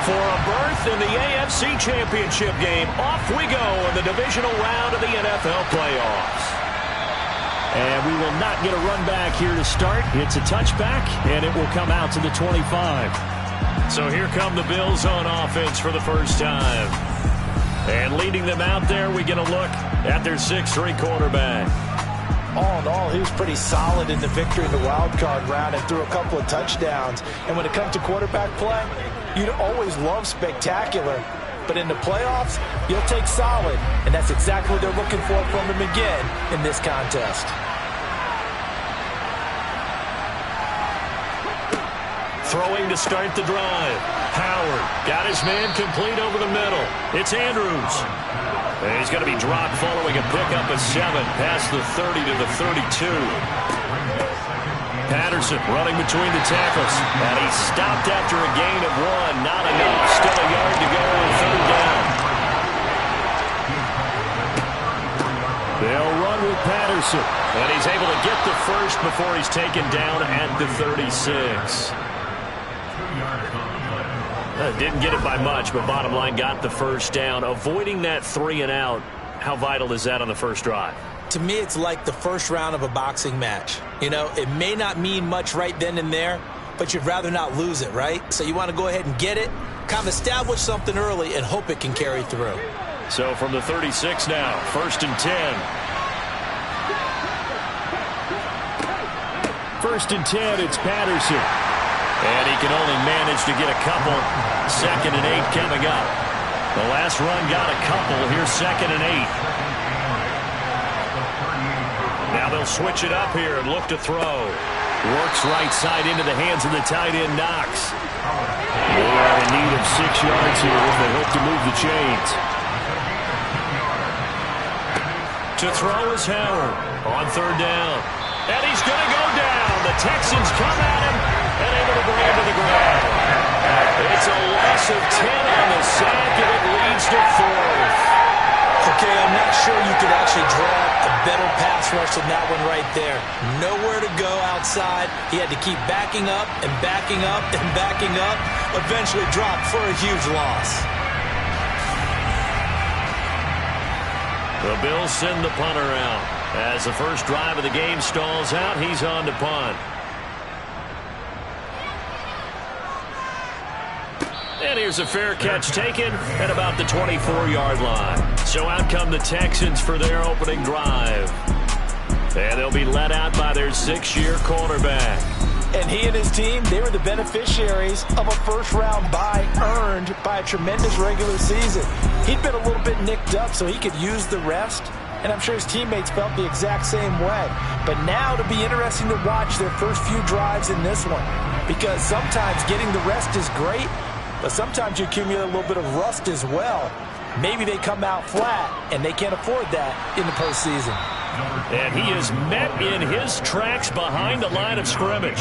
for a berth in the AFC Championship game. Off we go in the divisional round of the NFL playoffs. And we will not get a run back here to start. It's a touchback, and it will come out to the 25. So here come the Bills on offense for the first time. And leading them out there, we get a look at their 6'3" quarterback. All in all, he was pretty solid in the victory in the wild card round and threw a couple of touchdowns. And when it comes to quarterback play, you'd always love spectacular. But in the playoffs, you'll take solid. And that's exactly what they're looking for from him again in this contest. Throwing to start the drive. Howard got his man complete over the middle. It's Andrews. And he's going to be dropped following a pickup of 7 past the 30 to the 32. Patterson running between the tackles. And he stopped after a gain of 1. Not enough. Still a yard to go on 3rd down. They'll run with Patterson. And he's able to get the first before he's taken down at the 36. Didn't get it by much, but bottom line got the first down. Avoiding that 3 and out, how vital is that on the first drive? To me, it's like the first round of a boxing match. You know, it may not mean much right then and there, but you'd rather not lose it, right? So you want to go ahead and get it, kind of establish something early, and hope it can carry through. So from the 36 now, 1st and 10. 1st and 10, it's Patterson. And he can only manage to get a couple. 2nd and 8 coming up. The last run got a couple. Here's 2nd and 8. Now they'll switch it up here and look to throw. Works right side into the hands of the tight end, Knox. They are in need of 6 yards here if they hope to move the chains. To throw is Howard on 3rd down. And he's going to go down. The Texans come at him and able to bring him to the ground. It's a loss of 10 on the sack, and it leads to 4th. Okay, I'm not sure you could actually draw a better pass rush than that one right there. Nowhere to go outside. He had to keep backing up and backing up and backing up. Eventually dropped for a huge loss. The Bills send the punter out. As the first drive of the game stalls out, he's on to punt. And here's a fair catch taken at about the 24-yard line. So out come the Texans for their opening drive. And they'll be led out by their 6-year quarterback. And he and his team, they were the beneficiaries of a first-round bye earned by a tremendous regular season. He'd been a little bit nicked up, so he could use the rest. And I'm sure his teammates felt the exact same way. But now it'll be interesting to watch their first few drives in this one. Because sometimes getting the rest is great, but sometimes you accumulate a little bit of rust as well. Maybe they come out flat, and they can't afford that in the postseason. And he is met in his tracks behind the line of scrimmage.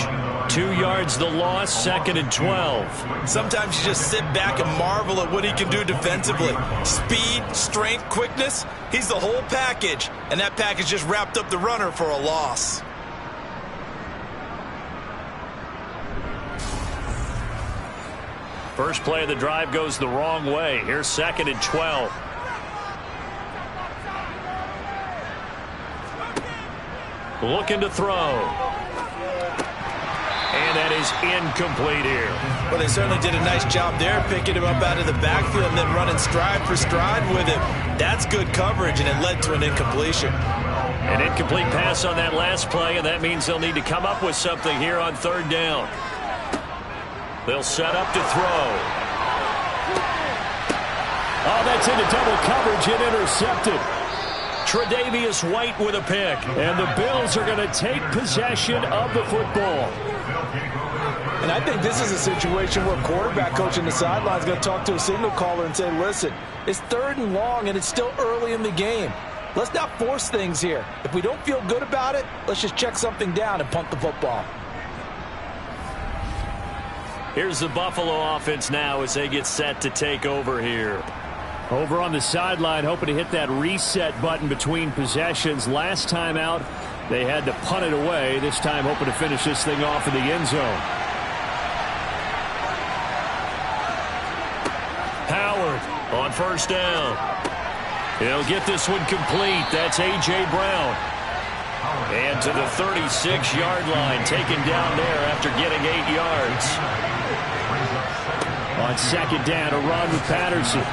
2 yards the loss, 2nd and 12. Sometimes you just sit back and marvel at what he can do defensively. Speed, strength, quickness, he's the whole package. And that package just wrapped up the runner for a loss. First play of the drive goes the wrong way. Here's 2nd and 12. Looking to throw. And that is incomplete here. Well, they certainly did a nice job there, picking him up out of the backfield and then running stride for stride with him. That's good coverage, and it led to an incompletion. An incomplete pass on that last play, and that means they'll need to come up with something here on 3rd down. They'll set up to throw. Oh, that's into double coverage and intercepted. Tre'Davious White with a pick. And the Bills are going to take possession of the football. And I think this is a situation where quarterback coach in the sideline is going to talk to a signal caller and say, listen, it's 3rd and long and it's still early in the game. Let's not force things here. If we don't feel good about it, let's just check something down and punt the football. Here's the Buffalo offense now as they get set to take over here. Over on the sideline, hoping to hit that reset button between possessions. Last time out, they had to punt it away. This time, hoping to finish this thing off in the end zone. Howard on first down. He'll get this one complete. That's A.J. Brown. And to the 36-yard line, taken down there after getting 8 yards. On second down, a run with Patterson.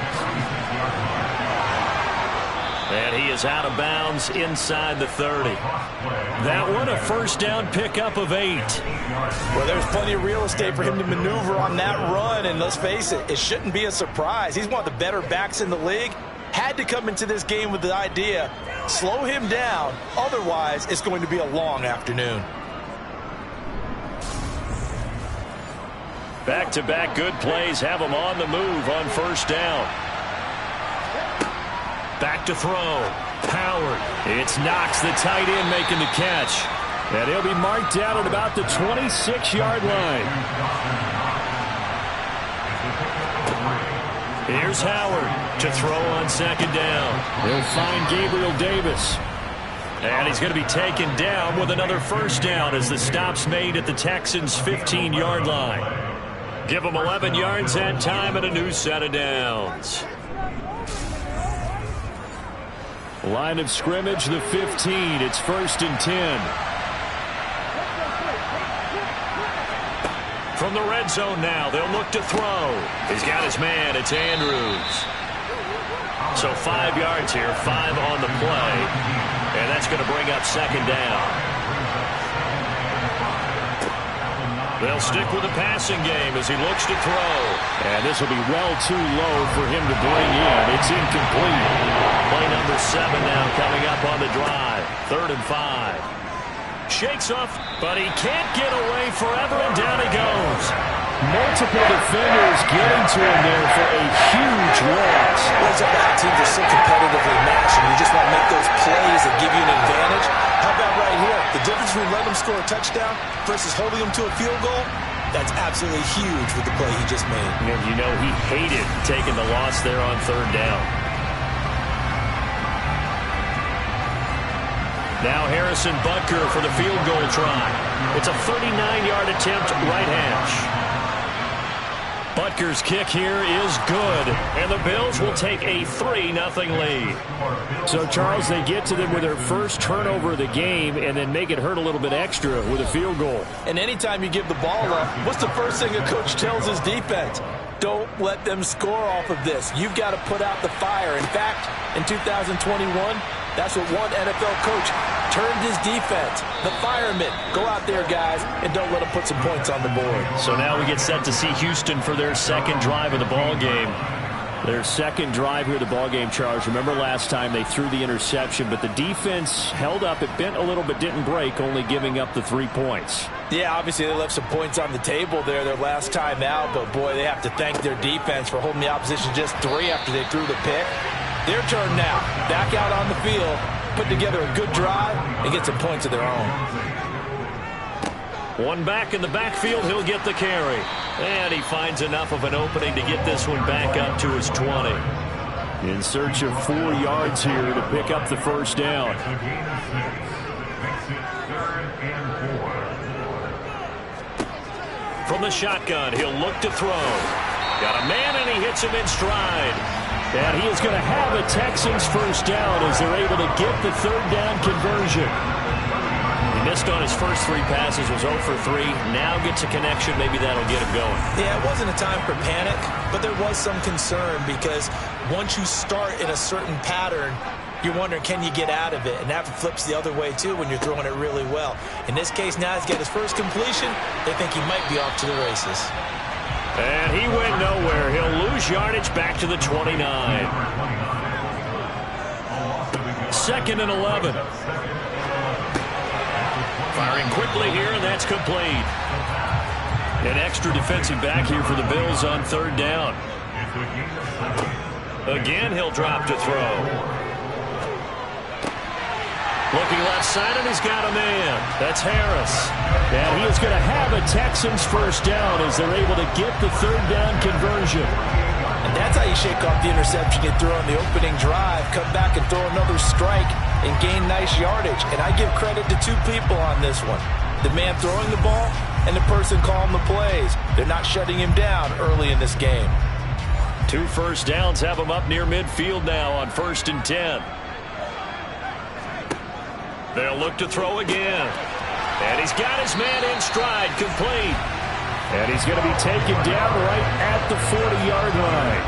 And he is out of bounds inside the 30. That one a first down pickup of 8. Well, there's plenty of real estate for him to maneuver on that run. And let's face it, it shouldn't be a surprise. He's one of the better backs in the league. Had to come into this game with the idea, slow him down. Otherwise, it's going to be a long afternoon. Back-to-back good plays have him on the move on first down. Back to throw. Howard. It's Knox, the tight end, making the catch. And he'll be marked down at about the 26-yard line. Here's Howard to throw on second down. He'll find Gabriel Davis. And he's going to be taken down with another first down as the stop's made at the Texans' 15-yard line. Give them 11 yards that time and a new set of downs. Line of scrimmage, the 15. It's 1st and 10. From the red zone now, they'll look to throw. He's got his man. It's Andrews. So 5 yards here, 5 on the play. And that's going to bring up second down. They'll stick with the passing game as he looks to throw. And this will be well too low for him to bring in. It's incomplete. Play number 7 now coming up on the drive. 3rd and 5. Shakes off, but he can't get away forever, and down he goes. Multiple defenders getting to him there for a huge loss. Those are bad teams are so competitively matched, and you just want to make those plays that give you an advantage. How about right here? The difference between letting them score a touchdown versus holding them to a field goal, that's absolutely huge with the play he just made. And you know he hated taking the loss there on 3rd down. Now Harrison Butker for the field goal try. It's a 39-yard attempt, right hash. Butker's kick here is good, and the Bills will take a 3-0 lead. So, Charles, they get to them with their first turnover of the game and then make it hurt a little bit extra with a field goal. And anytime you give the ball up, what's the first thing a coach tells his defense? Don't let them score off of this. You've got to put out the fire. In fact, in 2021, that's what one NFL coach turned his defense. The firemen. Go out there, guys, and don't let them put some points on the board. So now we get set to see Houston for their second drive of the ball game. Their second drive here of the ballgame, Charles. Remember last time they threw the interception, but the defense held up. It bent a little but didn't break, only giving up the 3 points. Yeah, obviously they left some points on the table there their last time out, but boy, they have to thank their defense for holding the opposition just 3 after they threw the pick. Their turn now. Back out on the field, put together a good drive, and get some points of their own. One back in the backfield, he'll get the carry. And he finds enough of an opening to get this one back up to his 20. In search of 4 yards here to pick up the first down. From the shotgun, he'll look to throw. Got a man, and he hits him in stride. And he is going to have a Texans first down as they're able to get the 3rd down conversion. He missed on his first 3 passes, was 0 for 3. Now gets a connection. Maybe that'll get him going. Yeah, it wasn't a time for panic, but there was some concern because once you start in a certain pattern, you're wondering, can you get out of it? And that flips the other way, too, when you're throwing it really well. In this case, now he's got his first completion. They think he might be off to the races. And he went nowhere. He'll lose yardage back to the 29. 2nd and 11. Firing quickly here, and that's complete. An extra defensive back here for the Bills on 3rd down. Again, he'll drop to throw. Looking left side, and he's got a man. That's Harris. And he is going to have a Texans first down as they're able to get the 3rd down conversion. And that's how you shake off the interception you threw on the opening drive. Come back and throw another strike and gain nice yardage. And I give credit to 2 people on this one. The man throwing the ball and the person calling the plays. They're not shutting him down early in this game. 2 first downs have him up near midfield now on 1st and 10. They'll look to throw again. And he's got his man in stride, complete. And he's going to be taken down right at the 40-yard line.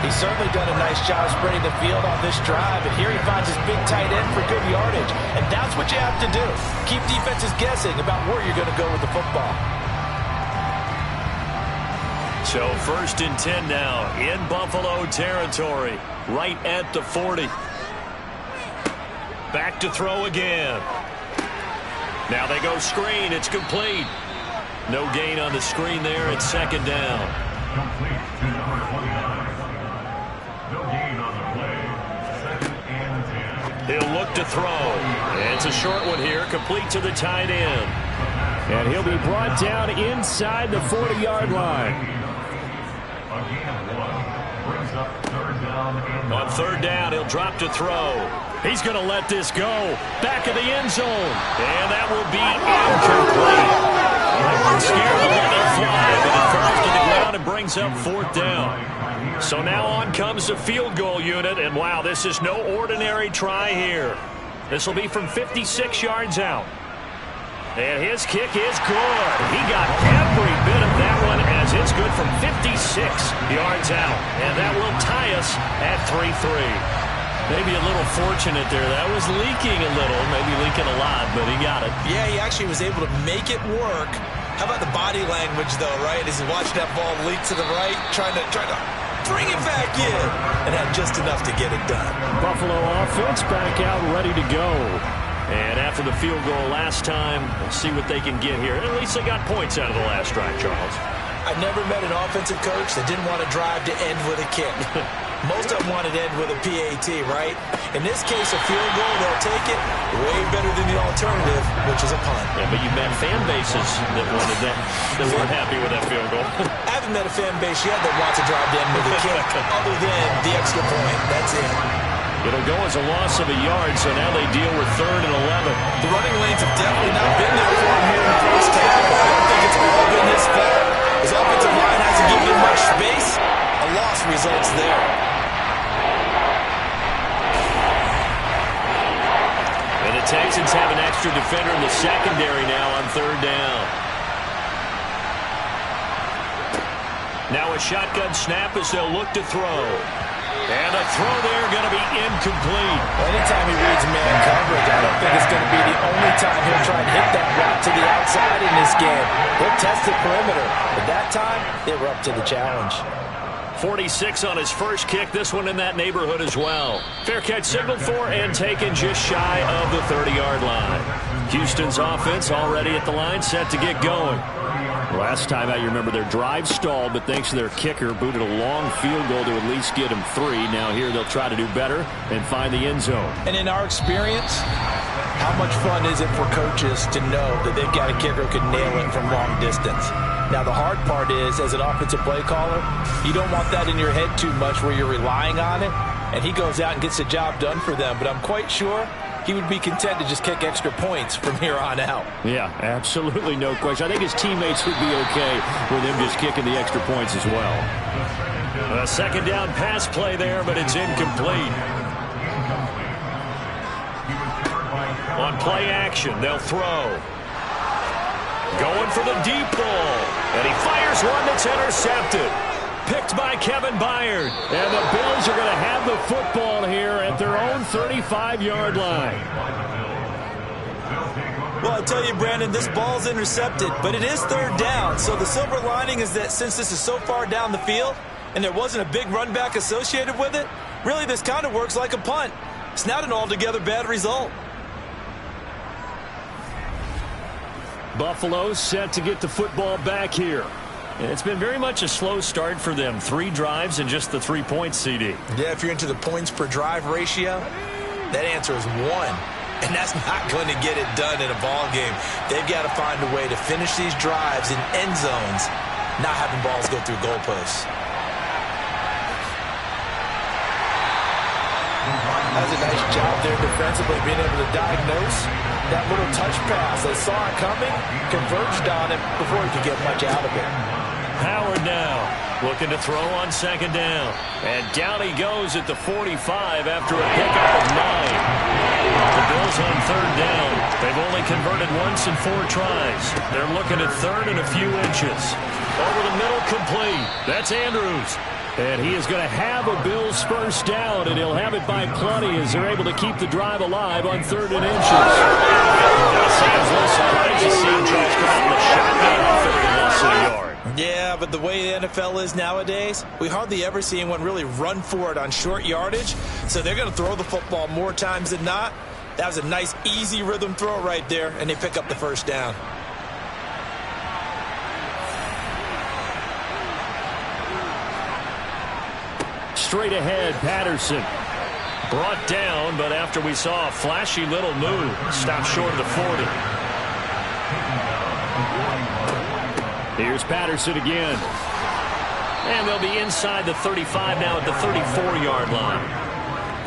He's certainly done a nice job spreading the field on this drive, and here he finds his big tight end for good yardage. And that's what you have to do. Keep defenses guessing about where you're going to go with the football. So 1st and 10 now in Buffalo territory, right at the 40. Back to throw again. Now they go screen. It's complete. No gain on the screen there. It's 2nd down. Complete to number 29. No gain on the play. 2nd and 10. He'll look to throw. And it's a short one here. Complete to the tight end. And he'll be brought down inside the 40-yard line. On 3rd down, he'll drop to throw. He's going to let this go. Back of the end zone. And that will be incomplete. Scared to let it fly, but it falls to the ground and brings up 4th down. So now on comes the field goal unit, and wow, this is no ordinary try here. This will be from 56 yards out. And his kick is good. He got every bit of that one as it's good from 56 yards out. And that will tie us at 3-3. Maybe a little fortunate there. That was leaking a little, maybe leaking a lot, but he got it. Yeah, he actually was able to make it work. How about the body language, though, right? As he watched that ball leak to the right, trying to bring it back in, and had just enough to get it done. Buffalo offense back out, ready to go. And after the field goal last time, we'll see what they can get here. At least they got points out of the last drive, Charles. I've never met an offensive coach that didn't want to drive to end with a kick. Most of them wanted to end with a PAT, right? In this case, a field goal, they'll take it way better than the alternative, which is a punt. Yeah, but you met fan bases that wanted that, that weren't happy with that field goal. I haven't met a fan base yet that wants to drive to end with a kick, other than the extra point. That's it. It'll go as a loss of a yard, so now they deal with 3rd and 11. The running lanes have definitely not been there for him here in the first half. I don't think it's all been his fault. His offensive line hasn't given him much space. A loss results there. And the Texans have an extra defender in the secondary now on 3rd down. Now a shotgun snap as they'll look to throw. And a throw there going to be incomplete. Anytime he reads man coverage, I don't think it's going to be the only time he'll try and hit that route to the outside in this game. He'll test the perimeter, but that time they were up to the challenge. 46 on his first kick. This one in that neighborhood as well. Fair catch signaled for and taken just shy of the 30-yard line. Houston's offense already at the line, set to get going. Last time out, you remember their drive stalled, but thanks to their kicker, booted a long field goal to at least get him 3. Now here they'll try to do better and find the end zone. And in our experience, how much fun is it for coaches to know that they've got a kicker who can nail it from long distance? Now, the hard part is, as an offensive play caller, you don't want that in your head too much where you're relying on it, and he goes out and gets the job done for them. But I'm quite sure he would be content to just kick extra points from here on out. Yeah, absolutely no question. I think his teammates would be okay with him just kicking the extra points as well. A 2nd down pass play there, but it's incomplete. On play action, they'll throw. Going for the deep ball. And he fires one that's intercepted. Picked by Kevin Byard. And the Bills are going to have the football here at their own 35-yard line. Well, I tell you, Brandon, this ball's intercepted, but it is 3rd down. So the silver lining is that since this is so far down the field and there wasn't a big run back associated with it, really this kind of works like a punt. It's not an altogether bad result. Buffalo set to get the football back here. And it's been very much a slow start for them. 3 drives and just the 3 points, CD. Yeah, if you're into the points per drive ratio, that answer is 1. And that's not going to get it done in a ball game. They've got to find a way to finish these drives in end zones, not having balls go through goalposts. Does a nice job there defensively, being able to diagnose that little touch pass. They saw it coming, converged on it before he could get much out of it. Howard now looking to throw on second down. And down he goes at the 45 after a pickup of 9. The Bills on third down. They've only converted once in 4 tries. They're looking at third and a few inches. Over the middle, complete. That's Andrews. And he is going to have a Bills first down, and he'll have it by plenty as they're able to keep the drive alive on 3rd and inches. Sounds less surprised to see him try to come out in the shotgun outfit and loss of a yard. Yeah, but the way the NFL is nowadays, we hardly ever see anyone really run for it on short yardage. So they're going to throw the football more times than not. That was a nice, easy rhythm throw right there, and they pick up the first down. Straight ahead, Patterson. Brought down, but after we saw a flashy little move, stopped short of the 40. Here's Patterson again. And they'll be inside the 35 now at the 34-yard line.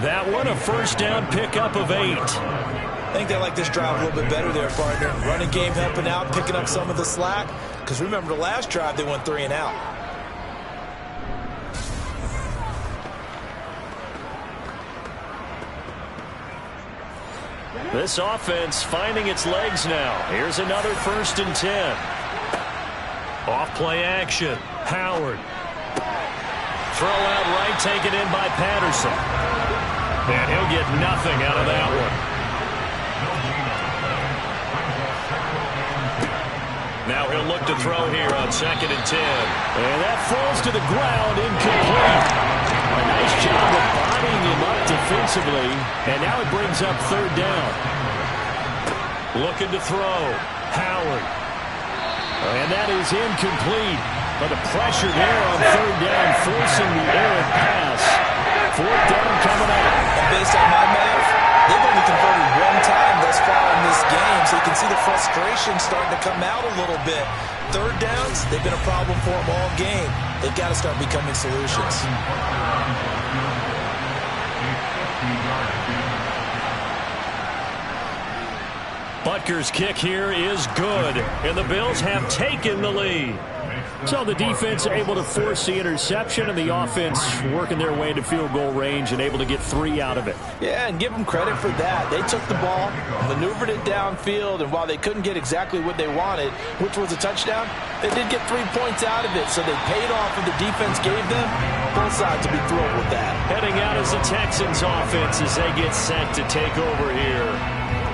That one, a first down pickup of 8. I think they like this drive a little bit better there, partner. Running game helping out, picking up some of the slack. Because remember the last drive, they went 3 and out. This offense finding its legs now. Here's another 1st and 10. Off-play action. Howard. Throw out right, taken in by Patterson. And he'll get nothing out of that one. Now he'll look to throw here on 2nd and 10. And that falls to the ground, incomplete. A nice job of bodying him up defensively. And now it brings up 3rd down. Looking to throw. Howard. And that is incomplete. But the pressure there on 3rd down, forcing the errant pass. 4th down coming up. And based on my math, they've only converted 1 time thus far in this game, so you can see the frustration starting to come out a little bit. 3rd downs, they've been a problem for them all game. They've got to start becoming solutions. Butker's kick here is good, and the Bills have taken the lead. So the defense able to force the interception, and the offense working their way into field goal range and able to get 3 out of it. Yeah, and give them credit for that. They took the ball, maneuvered it downfield, and while they couldn't get exactly what they wanted, which was a touchdown, they did get 3 points out of it, so they paid off what the defense gave them. Both sides will be thrilled with that. Heading out is the Texans offense as they get set to take over here.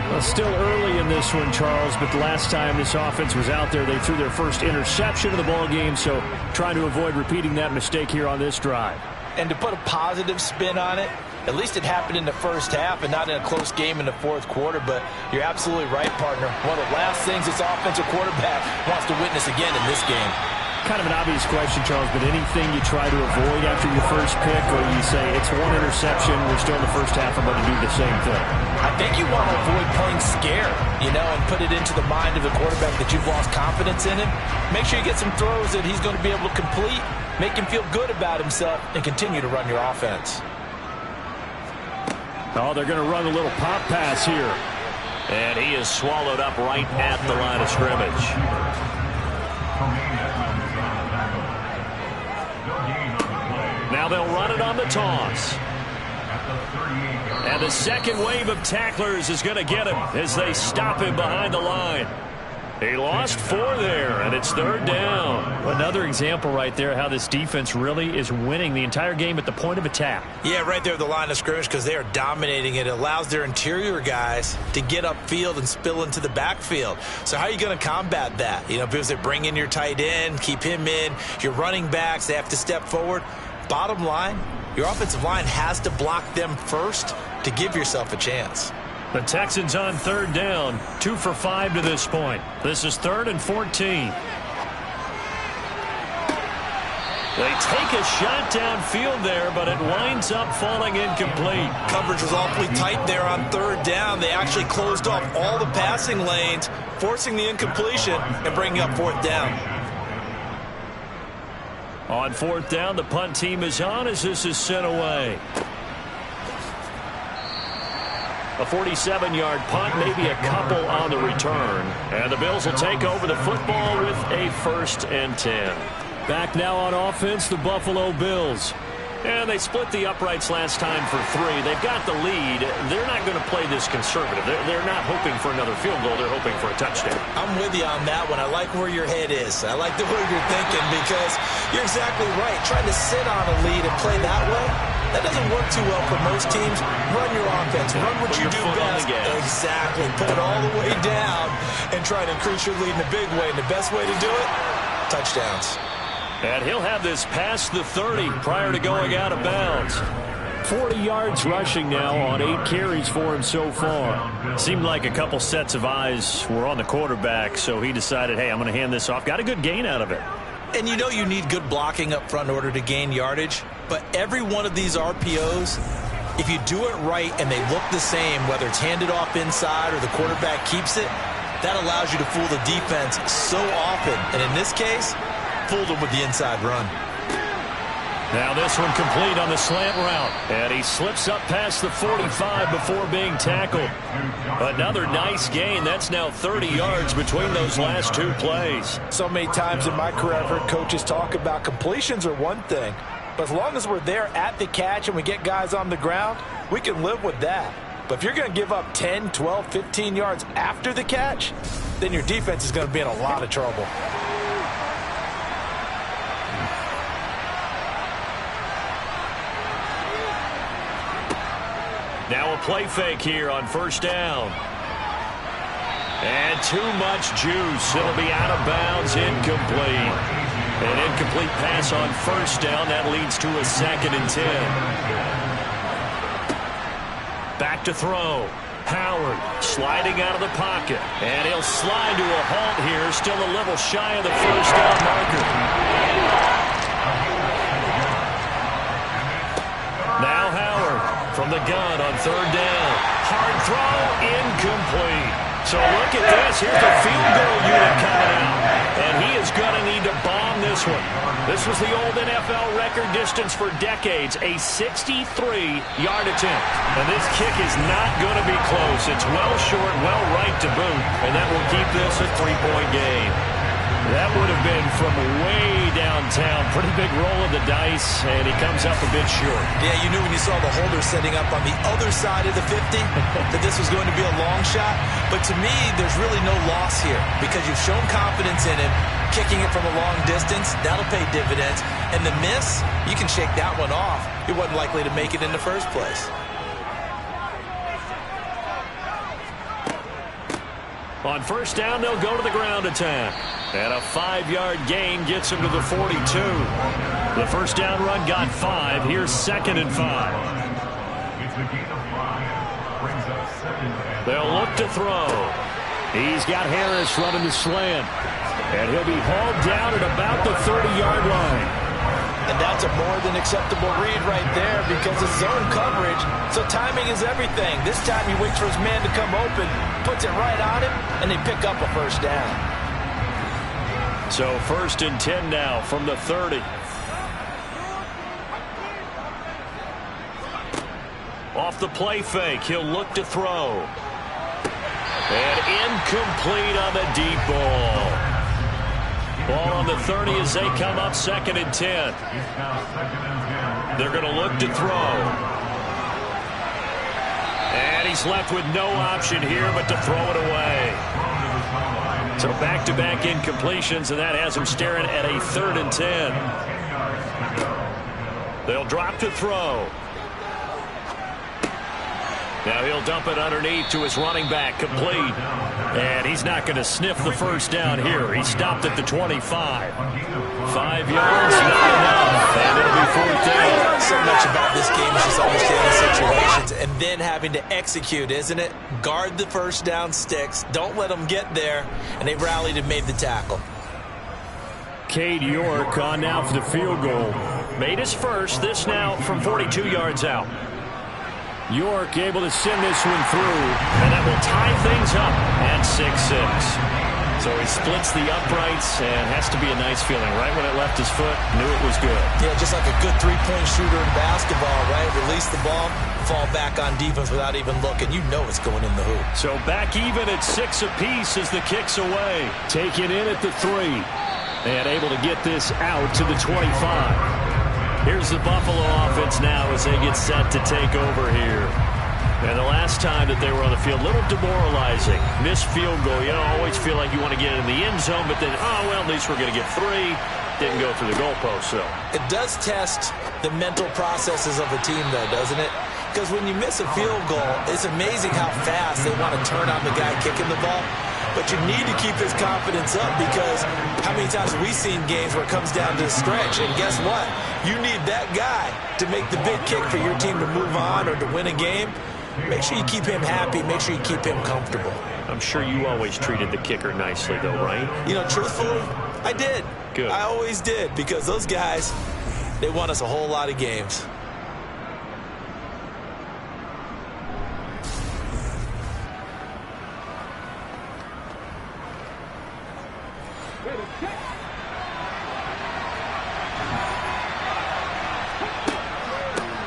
Well, still early in this one, Charles, but the last time this offense was out there, they threw their first interception of the ball game, so trying to avoid repeating that mistake here on this drive. And to put a positive spin on it, at least it happened in the first half and not in a close game in the 4th quarter, but you're absolutely right, partner. One of the last things this offensive quarterback wants to witness again in this game. Kind of an obvious question, Charles, but anything you try to avoid after your first pick, or you say it's 1 interception, we're still in the first half, I'm going to do the same thing? I think you want to avoid playing scared, and put it into the mind of the quarterback that you've lost confidence in him. Make sure you get some throws that he's going to be able to complete, make him feel good about himself, and continue to run your offense. Oh, they're going to run a little pop pass here. And he is swallowed up right at the line of scrimmage. Now they'll run it on the toss. And the second wave of tacklers is going to get him as they stop him behind the line. He lost 4 there, and it's 3rd down. Another example right there how this defense really is winning the entire game at the point of attack. Yeah, right there at the line of scrimmage because they are dominating it. It allows their interior guys to get upfield and spill into the backfield. So how are you going to combat that? Because they bring in your tight end, keep him in. Your running backs, they have to step forward. Bottom line, your offensive line has to block them first to give yourself a chance. The Texans on 3rd down, 2 for 5 to this point. This is 3rd and 14. They take a shot downfield there, but it winds up falling incomplete. Coverage was awfully tight there on 3rd down. They actually closed off all the passing lanes, forcing the incompletion and bringing up 4th down. On 4th down, the punt team is on as this is sent away. A 47-yard punt, maybe a couple on the return. And the Bills will take over the football with a 1st and 10. Back now on offense, the Buffalo Bills. And they split the uprights last time for 3. They've got the lead. They're not going to play this conservative. They're not hoping for another field goal. They're hoping for a touchdown. I'm with you on that one. I like where your head is. I like the way you're thinking because you're exactly right. Trying to sit on a lead and play that way, that doesn't work too well for most teams. Run your offense. Run what you do best. Exactly. Put it all the way down and try to increase your lead in a big way. And the best way to do it, touchdowns. And he'll have this past the 30 prior to going out of bounds. 40 yards rushing now on 8 carries for him so far. Seemed like a couple sets of eyes were on the quarterback, so he decided, hey, I'm going to hand this off. Got a good gain out of it. And you know you need good blocking up front in order to gain yardage, but every one of these RPOs, if you do it right and they look the same, whether it's handed off inside or the quarterback keeps it, that allows you to fool the defense so often. And in this case, fooled him with the inside run. Now this one complete on the slant route. And he slips up past the 45 before being tackled. Another nice gain. That's now 30 yards between those last 2 plays. So many times in my career I've heard coaches talk about completions are one thing. But as long as we're there at the catch and we get guys on the ground, we can live with that. But if you're going to give up 10, 12, 15 yards after the catch, then your defense is going to be in a lot of trouble. Now a play fake here on first down. And too much juice. It'll be out of bounds, incomplete. An incomplete pass on first down. That leads to a 2nd and 10. Back to throw. Howard sliding out of the pocket. And he'll slide to a halt here. Still a little shy of the first down marker. Now Howard from the gun on 3rd down. Hard throw, incomplete. So look at this. Here's the field goal unit coming out. And he is going to need to bomb this one. This was the old NFL record distance for decades, a 63-yard attempt. And this kick is not going to be close. It's well short, well right to boot. And that will keep this a 3-point game. That would have been from way downtown. Pretty big roll of the dice, and he comes up a bit short. Yeah, you knew when you saw the holder setting up on the other side of the 50 that this was going to be a long shot. But to me, there's really no loss here because you've shown confidence in him. Kicking it from a long distance, that'll pay dividends. And the miss, you can shake that one off. He wasn't likely to make it in the first place. On first down, they'll go to the ground attack. And a 5-yard gain gets him to the 42. The first down run got 5. Here's 2nd and 5. It's a gain of 5. Brings up 2nd and 5. They'll look to throw. He's got Harris running the slant. And he'll be hauled down at about the 30-yard line. And that's a more than acceptable read right there because it's zone coverage, so timing is everything. This time he waits for his man to come open, puts it right on him, and they pick up a first down. So 1st and 10 now from the 30. Off the play fake, he'll look to throw. And incomplete on the deep ball. Ball on the 30 as they come up 2nd and 10. They're going to look to throw. And he's left with no option here but to throw it away. So back-to-back incompletions, and that has him staring at a 3rd and 10. They'll drop to throw. Now he'll dump it underneath to his running back, complete. And he's not going to sniff the first down here. He stopped at the 25. 5 yards, not enough. And it'll be 4th down. So much about this game is just understanding situations and then having to execute, isn't it? Guard the first down sticks. Don't let them get there. And they rallied and made the tackle. Cade York on now for the field goal. Made his first. This now from 42 yards out. York able to send this one through. And that will tie things up at 6-6. So he splits the uprights and has to be a nice feeling. Right when it left his foot, knew it was good. Yeah, just like a good three-point shooter in basketball, right? Release the ball, fall back on defense without even looking. You know it's going in the hoop. So back even at 6 apiece as the kick's away. Taken in at the 3. And able to get this out to the 25. Here's the Buffalo offense now as they get set to take over here. And the last time that they were on the field, a little demoralizing. Missed field goal. You always feel like you want to get it in the end zone, but then, oh, well, at least we're going to get 3. Didn't go through the goalpost, so. It does test the mental processes of a team, though, doesn't it? Because when you miss a field goal, it's amazing how fast they want to turn on the guy kicking the ball. But you need to keep his confidence up, because how many times have we seen games where it comes down to a stretch? And guess what? You need that guy to make the big kick for your team to move on or to win a game. Make sure you keep him happy. Make sure you keep him comfortable. I'm sure you always treated the kicker nicely, though, right? You know, truthfully, I did. Good. I always did, because those guys, they won us a whole lot of games.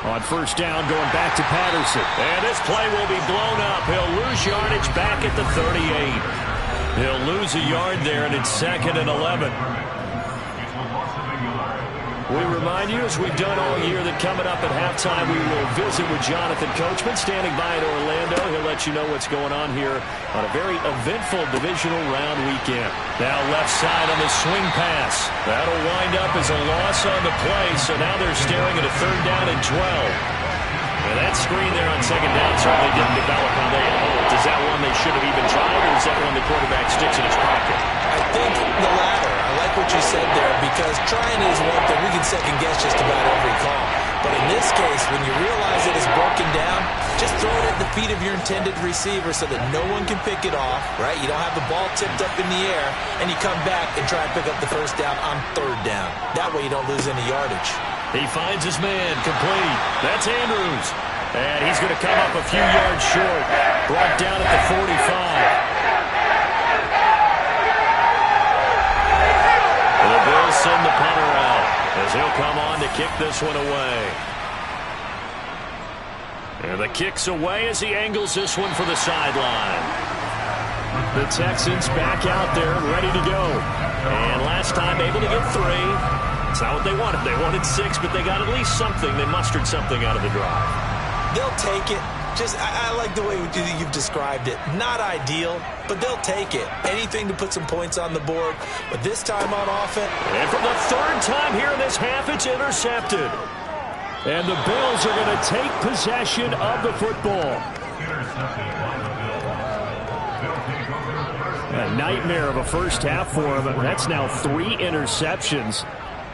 On first down, going back to Patterson. And this play will be blown up. He'll lose yardage back at the 38. He'll lose a yard there, and it's 2nd and 11. We remind you, as we've done all year, that coming up at halftime, we will visit with Jonathan Coachman, standing by in Orlando. He'll let you know what's going on here on a very eventful divisional round weekend. Now left side on the swing pass. That'll wind up as a loss on the play, so now they're staring at a 3rd down and 12. And that screen there on 2nd down certainly didn't develop on their own. Is that one they should have even tried, or is that one the quarterback sticks in his pocket? I think the latter. I like what you said there, because trying is one thing. We can second guess just about every call. But in this case, when you realize it is broken down, just throw it at the feet of your intended receiver so that no one can pick it off, right? You don't have the ball tipped up in the air, and you come back and try and pick up the 1st down on 3rd down. That way you don't lose any yardage. He finds his man, complete. That's Andrews. And he's going to come up a few yards short. Brought down at the 45. The Bills send the punter out as he'll come on to kick this one away. And the kick's away as he angles this one for the sideline. The Texans back out there ready to go. And last time able to get 3. It's not what they wanted. They wanted 6, but they got at least something. They mustered something out of the drive. They'll take it. I like the way you've described it. Not ideal, but they'll take it. Anything to put some points on the board. But this time on offense. And for the 3rd time here in this half, it's intercepted. And the Bills are going to take possession of the football. A nightmare of a first half for him. That's now 3 interceptions.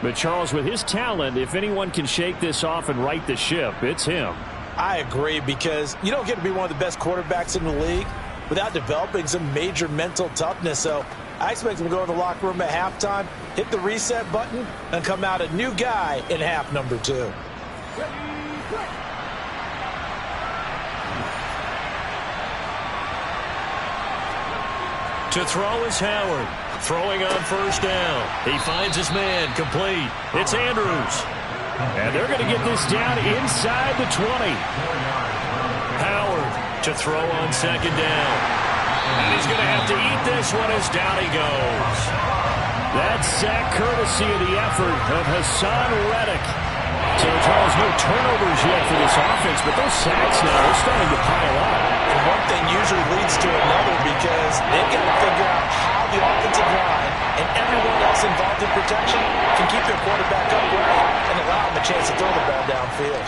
But Charles, with his talent, if anyone can shake this off and right the ship, it's him. I agree, because you don't get to be one of the best quarterbacks in the league without developing some major mental toughness. So I expect him to go to the locker room at halftime, hit the reset button, and come out a new guy in half number 2. To throw is Howard. Throwing on first down. He finds his man, complete. It's Andrews. And they're going to get this down inside the 20. Howard to throw on 2nd down. And he's going to have to eat this one as down he goes. That's sack courtesy of the effort of Hassan Reddick. So, Charles, no turnovers yet for this offense, but those sacks now are starting to pile up. And one thing usually leads to another, because they've got to figure out how the offensive line and everyone else involved in protection can keep their quarterback upright and allow him a chance to throw the ball downfield.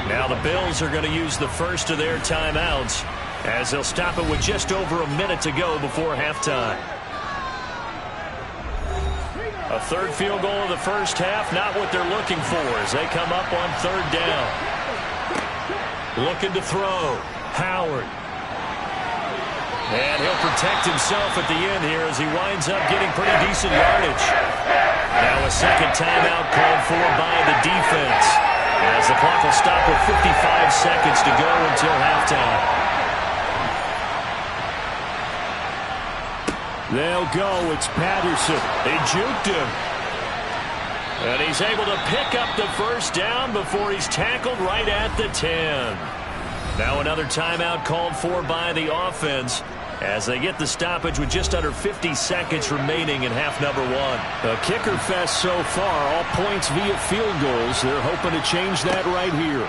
Now the Bills are going to use the first of their timeouts as they'll stop it with just over a minute to go before halftime. A 3rd field goal of the first half, not what they're looking for as they come up on 3rd down. Looking to throw. Howard. And he'll protect himself at the end here as he winds up getting pretty decent yardage. Now a 2nd timeout called for by the defense, as the clock will stop with 55 seconds to go until halftime. They'll go. It's Patterson. They juked him. And he's able to pick up the first down before he's tackled right at the 10. Now another timeout called for by the offense as they get the stoppage with just under 50 seconds remaining in half number one. A kicker fest so far, all points via field goals. They're hoping to change that right here.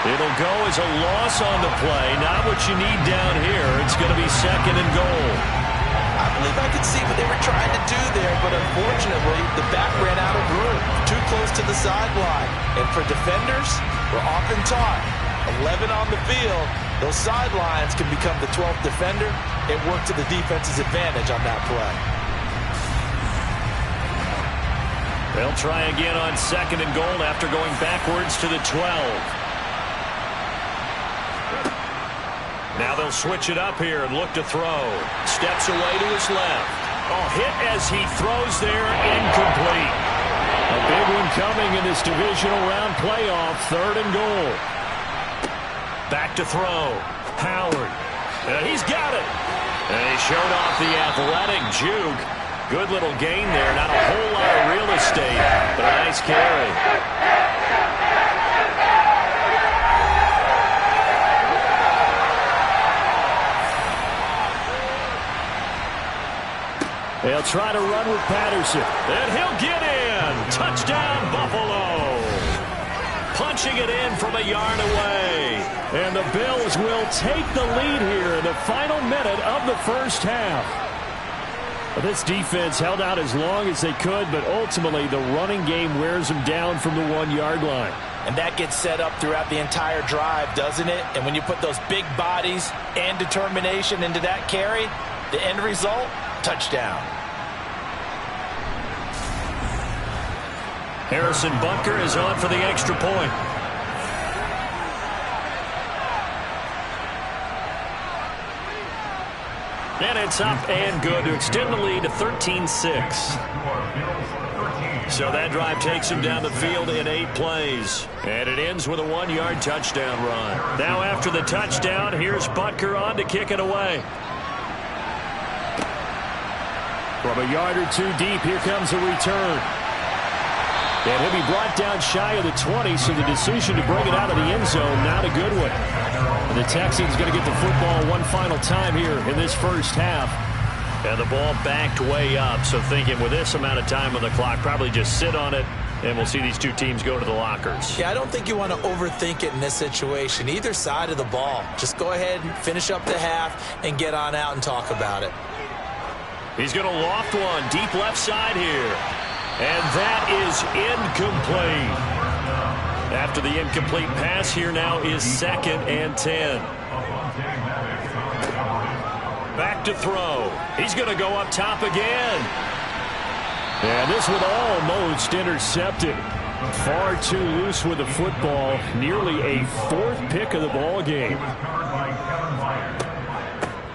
It'll go as a loss on the play. Not what you need down here. It's going to be second and goal. I believe I could see what they were trying to do there, but unfortunately, the back ran out of room. Too close to the sideline. And for defenders, we're often taught, 11 on the field, those sidelines can become the 12th defender. It worked to the defense's advantage on that play. They'll try again on second and goal after going backwards to the 12. Now they'll switch it up here and look to throw. Steps away to his left. Oh, hit as he throws there, incomplete. A big one coming in this divisional round playoff, third and goal. Back to throw. Howard. He's got it. And he showed off the athletic juke. Good little gain there. Not a whole lot of real estate, but a nice carry. They'll try to run with Patterson. And he'll get in. Touchdown, Buffalo. Punching it in from a yard away. And the Bills will take the lead here in the final minute of the first half. This defense held out as long as they could, but ultimately the running game wears them down from the 1 yard line. And that gets set up throughout the entire drive, doesn't it? And when you put those big bodies and determination into that carry, the end result, touchdown. Harrison Butker is on for the extra point. And it's up and good to extend the lead to 13-6. So that drive takes him down the field in 8 plays. And it ends with a 1 yard touchdown run. Now after the touchdown, here's Butker on to kick it away. From a yard or two deep, here comes a return. And he'll be brought down shy of the 20, so the decision to bring it out of the end zone, not a good one. And the Texans going to get the football one final time here in this first half. And the ball backed way up, so thinking with this amount of time on the clock, probably just sit on it, and we'll see these two teams go to the lockers. Yeah, I don't think you want to overthink it in this situation, either side of the ball. Just go ahead and finish up the half and get on out and talk about it. He's going to loft one deep left side here. And that is incomplete. After the incomplete pass, here now is 2nd and 10. Back to throw. He's going to go up top again. And this one almost intercepted. Far too loose with the football. Nearly a 4th pick of the ball game.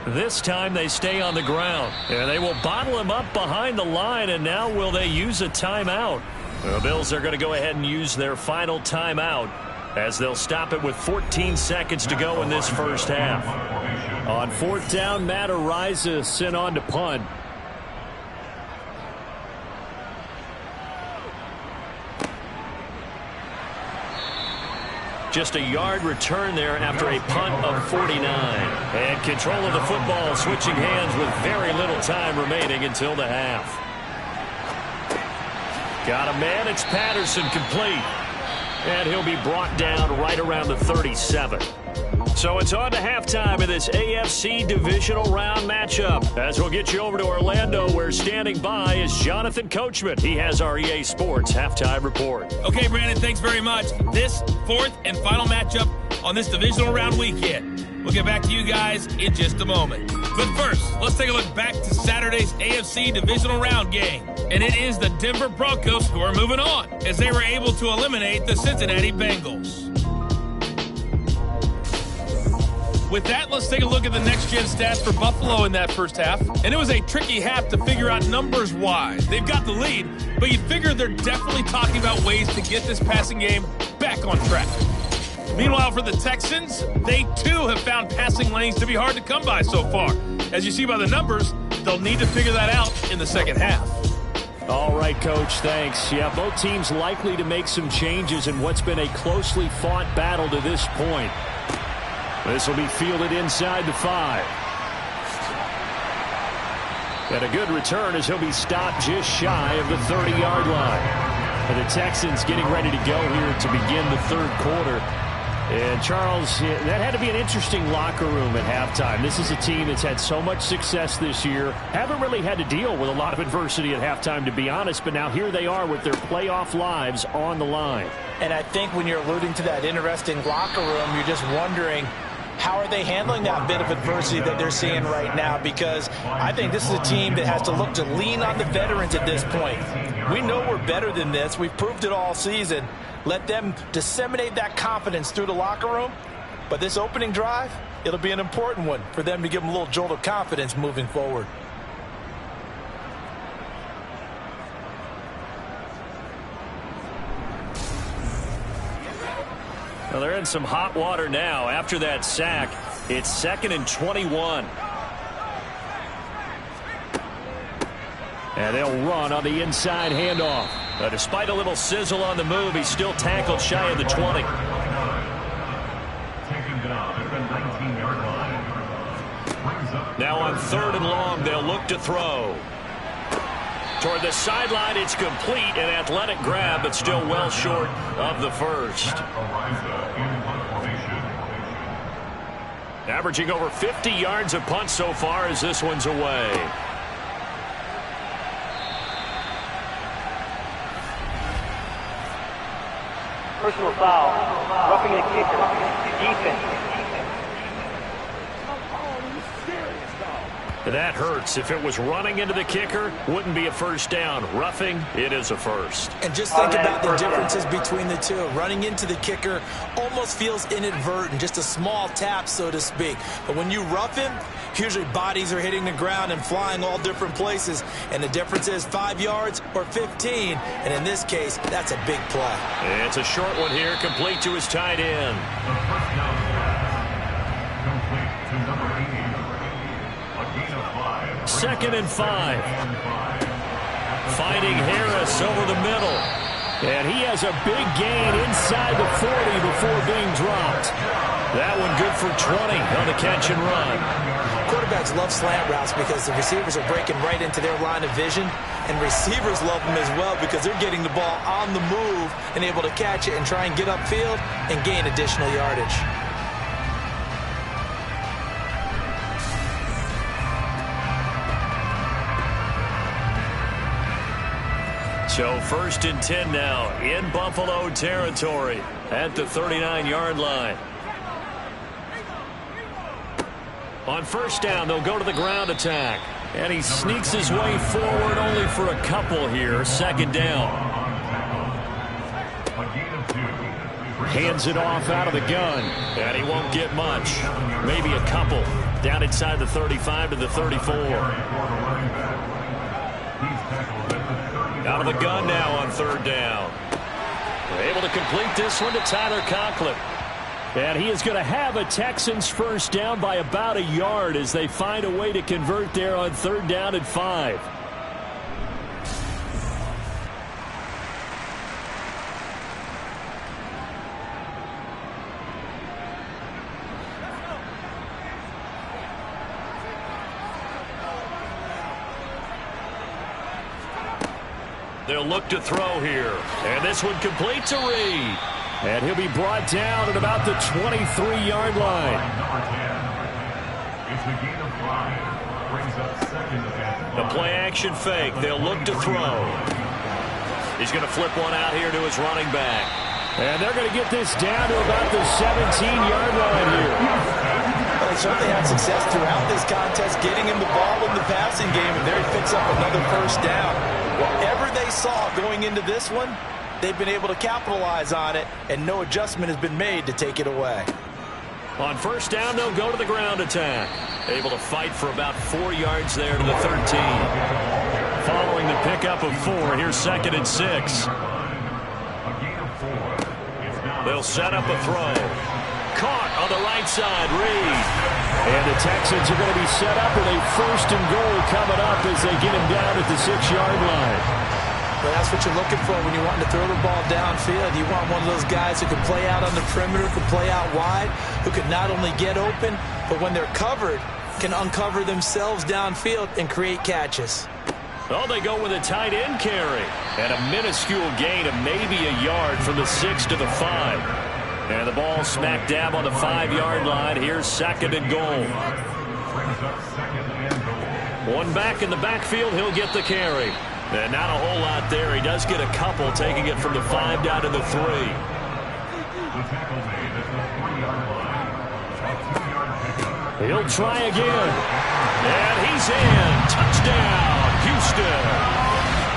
This time they stay on the ground, and they will bottle him up behind the line, and now will they use a timeout? The Bills are going to go ahead and use their final timeout as they'll stop it with 14 seconds to go in this first half. On 4th down, Matt Araiza sent on to punt. Just a yard return there after a punt of 49. And control of the football switching hands with very little time remaining until the half. Got a man. It's Patterson complete. And he'll be brought down right around the 37. So it's on to halftime of this AFC divisional round matchup. As we'll get you over to Orlando, where standing by is Jonathan Coachman. He has our EA Sports halftime report. Okay, Brandon, thanks very much. This 4th and final matchup on this divisional round weekend. We'll get back to you guys in just a moment. But first, let's take a look back to Saturday's AFC divisional round game. And it is the Denver Broncos who are moving on as they were able to eliminate the Cincinnati Bengals. With that, let's take a look at the next-gen stats for Buffalo in that first half. And it was a tricky half to figure out numbers-wise. They've got the lead, but you figure they're definitely talking about ways to get this passing game back on track. Meanwhile, for the Texans, they too have found passing lanes to be hard to come by so far. As you see by the numbers, they'll need to figure that out in the second half. All right, Coach, thanks. Yeah, both teams likely to make some changes in what's been a closely fought battle to this point. This will be fielded inside the 5. And a good return as he'll be stopped just shy of the 30-yard line. And the Texans getting ready to go here to begin the third quarter. And Charles, that had to be an interesting locker room at halftime. This is a team that's had so much success this year. Haven't really had to deal with a lot of adversity at halftime, to be honest. But now here they are with their playoff lives on the line. And I think when you're alluding to that interesting locker room, you're just wondering, how are they handling that bit of adversity that they're seeing right now? Because I think this is a team that has to look to lean on the veterans at this point. We know we're better than this. We've proved it all season. Let them disseminate that confidence through the locker room. But this opening drive, it'll be an important one for them to give them a little jolt of confidence moving forward. Well, they're in some hot water now. After that sack, it's 2nd and 21. And they'll run on the inside handoff. Despite a little sizzle on the move, he's still tackled shy of the 20. Now on 3rd and long, they'll look to throw. Toward the sideline, it's complete. An athletic grab, but still well short of the first. Averaging over 50 yards a punt so far as this one's away. Personal foul, roughing the kicker, defense. That hurts. If it was running into the kicker, wouldn't be a first down. Roughing, it is a first. And just think about the differences between the two. Running into the kicker almost feels inadvertent, just a small tap, so to speak. But when you rough him, usually bodies are hitting the ground and flying all different places. And the difference is 5 yards or 15. And in this case, that's a big play. It's a short one here, complete to his tight end. Second and 5. Finding Harris over the middle. And he has a big gain inside the 40 before being dropped. That one good for 20 on the catch and run. Quarterbacks love slant routes because the receivers are breaking right into their line of vision. And receivers love them as well because they're getting the ball on the move and able to catch it and try and get upfield and gain additional yardage. So 1st and 10 now in Buffalo territory at the 39-yard line. On 1st down, they'll go to the ground attack. And he sneaks his way forward only for a couple here. 2nd down. Hands it off out of the gun. And he won't get much. Maybe a couple. Down inside the 35 to the 34. Out of the gun now on 3rd down. They're able to complete this one to Tyler Conklin. And he is going to have a Texans first down by about a yard as they find a way to convert there on 3rd down and 5. They'll look to throw here. And this one complete to Reed. And he'll be brought down at about the 23-yard line. The play action fake. They'll look to throw. He's going to flip one out here to his running back. And they're going to get this down to about the 17-yard line here. Well, they certainly had success throughout this contest, getting him the ball in the passing game, and there he picks up another first down. Whatever they saw going into this one, they've been able to capitalize on it, and no adjustment has been made to take it away. On 1st down, they'll go to the ground attack. Able to fight for about 4 yards there to the 13. Following the pickup of 4, here's 2nd and 6. They'll set up a throw. Caught on the right side, Reed. And the Texans are going to be set up with a 1st and goal coming up as they get him down at the 6-yard line. but that's what you're looking for when you're wanting to throw the ball downfield. You want one of those guys who can play out on the perimeter, can play out wide, who can not only get open, but when they're covered, can uncover themselves downfield and create catches. Oh, they go with a tight end carry. And a minuscule gain of maybe a yard from the 6 to the 5. And the ball smack dab on the 5-yard line. Here's second and goal. One back in the backfield, he'll get the carry. And not a whole lot there. He does get a couple, taking it from the 5 down to the 3. He'll try again. And he's in. Touchdown, Houston.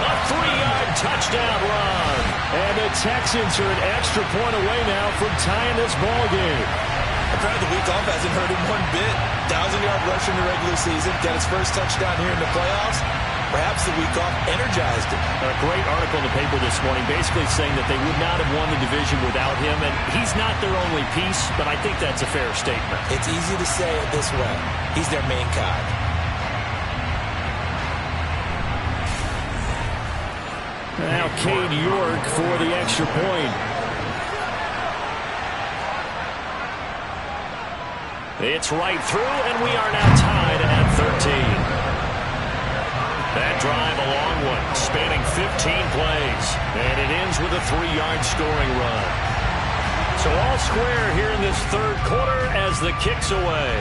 A 3-yard touchdown run. And the Texans are an extra point away now from tying this ball game. Apparently the week off hasn't hurt him one bit. 1,000-yard rush in the regular season. Got his first touchdown here in the playoffs. Perhaps the week off energized him. A great article in the paper this morning basically saying that they would not have won the division without him. And he's not their only piece, but I think that's a fair statement. It's easy to say it this way. He's their main cog. Now Cade York for the extra point. It's right through, and we are now tied at 13. That drive, a long one, spanning 15 plays. And it ends with a 3-yard scoring run. So all square here in this third quarter as the kick's away.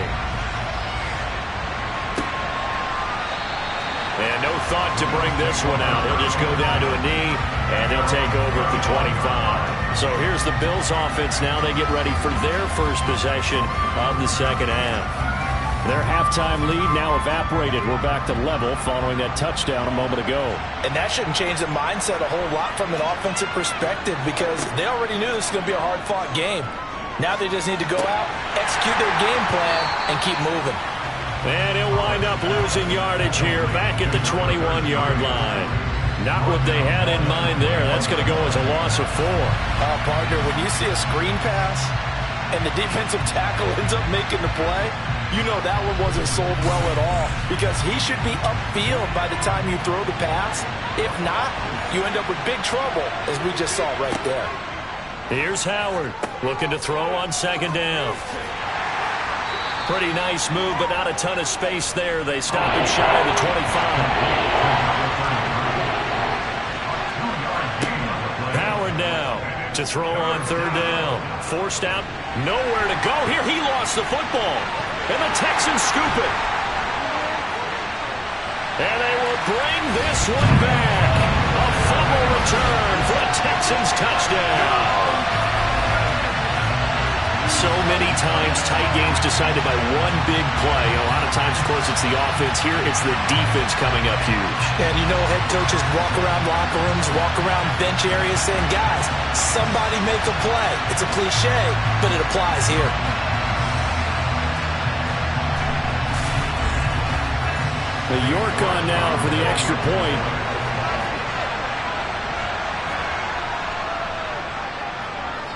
And no thought to bring this one out. He'll just go down to a knee, and they'll take over at the 25. So here's the Bills offense now. They get ready for their first possession of the second half. Their halftime lead now evaporated. We're back to level following that touchdown a moment ago. And that shouldn't change the mindset a whole lot from an offensive perspective because they already knew this was going to be a hard-fought game. Now they just need to go out, execute their game plan, and keep moving. And he'll wind up losing yardage here back at the 21-yard line. Not what they had in mind there. That's going to go as a loss of 4. Partner, when you see a screen pass and the defensive tackle ends up making the play, you know that one wasn't sold well at all because he should be upfield by the time you throw the pass. If not, you end up with big trouble, as we just saw right there. Here's Howard looking to throw on second down. Pretty nice move, but not a ton of space there. They stop him shy of the 25. Howard now to throw on third down. Forced out, nowhere to go. Here he lost the football. And the Texans scoop it. And they will bring this one back. A fumble return for a Texans touchdown. So many times tight games decided by one big play. A lot of times, of course, it's the offense. Here, it's the defense coming up huge. And you know head coaches walk around locker rooms, walk around bench areas saying, guys, somebody make a play. It's a cliche, but it applies here. The York on now for the extra point.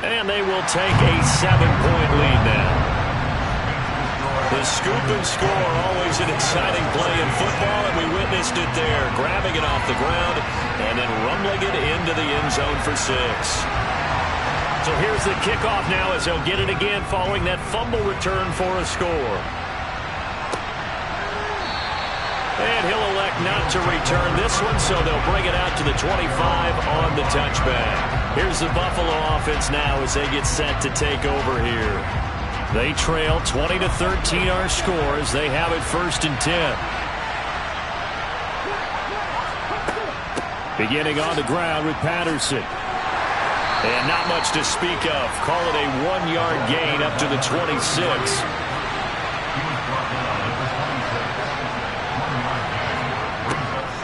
And they will take a 7-point lead now. The scoop and score, always an exciting play in football, and we witnessed it there. Grabbing it off the ground and then rumbling it into the end zone for 6. So here's the kickoff now as they'll get it again following that fumble return for a score. And he'll elect not to return this one, so they'll bring it out to the 25 on the touchback. Here's the Buffalo offense now as they get set to take over here. They trail 20-13 our score as they have it 1st and 10. Beginning on the ground with Patterson. And not much to speak of. Call it a 1-yard gain up to the 26.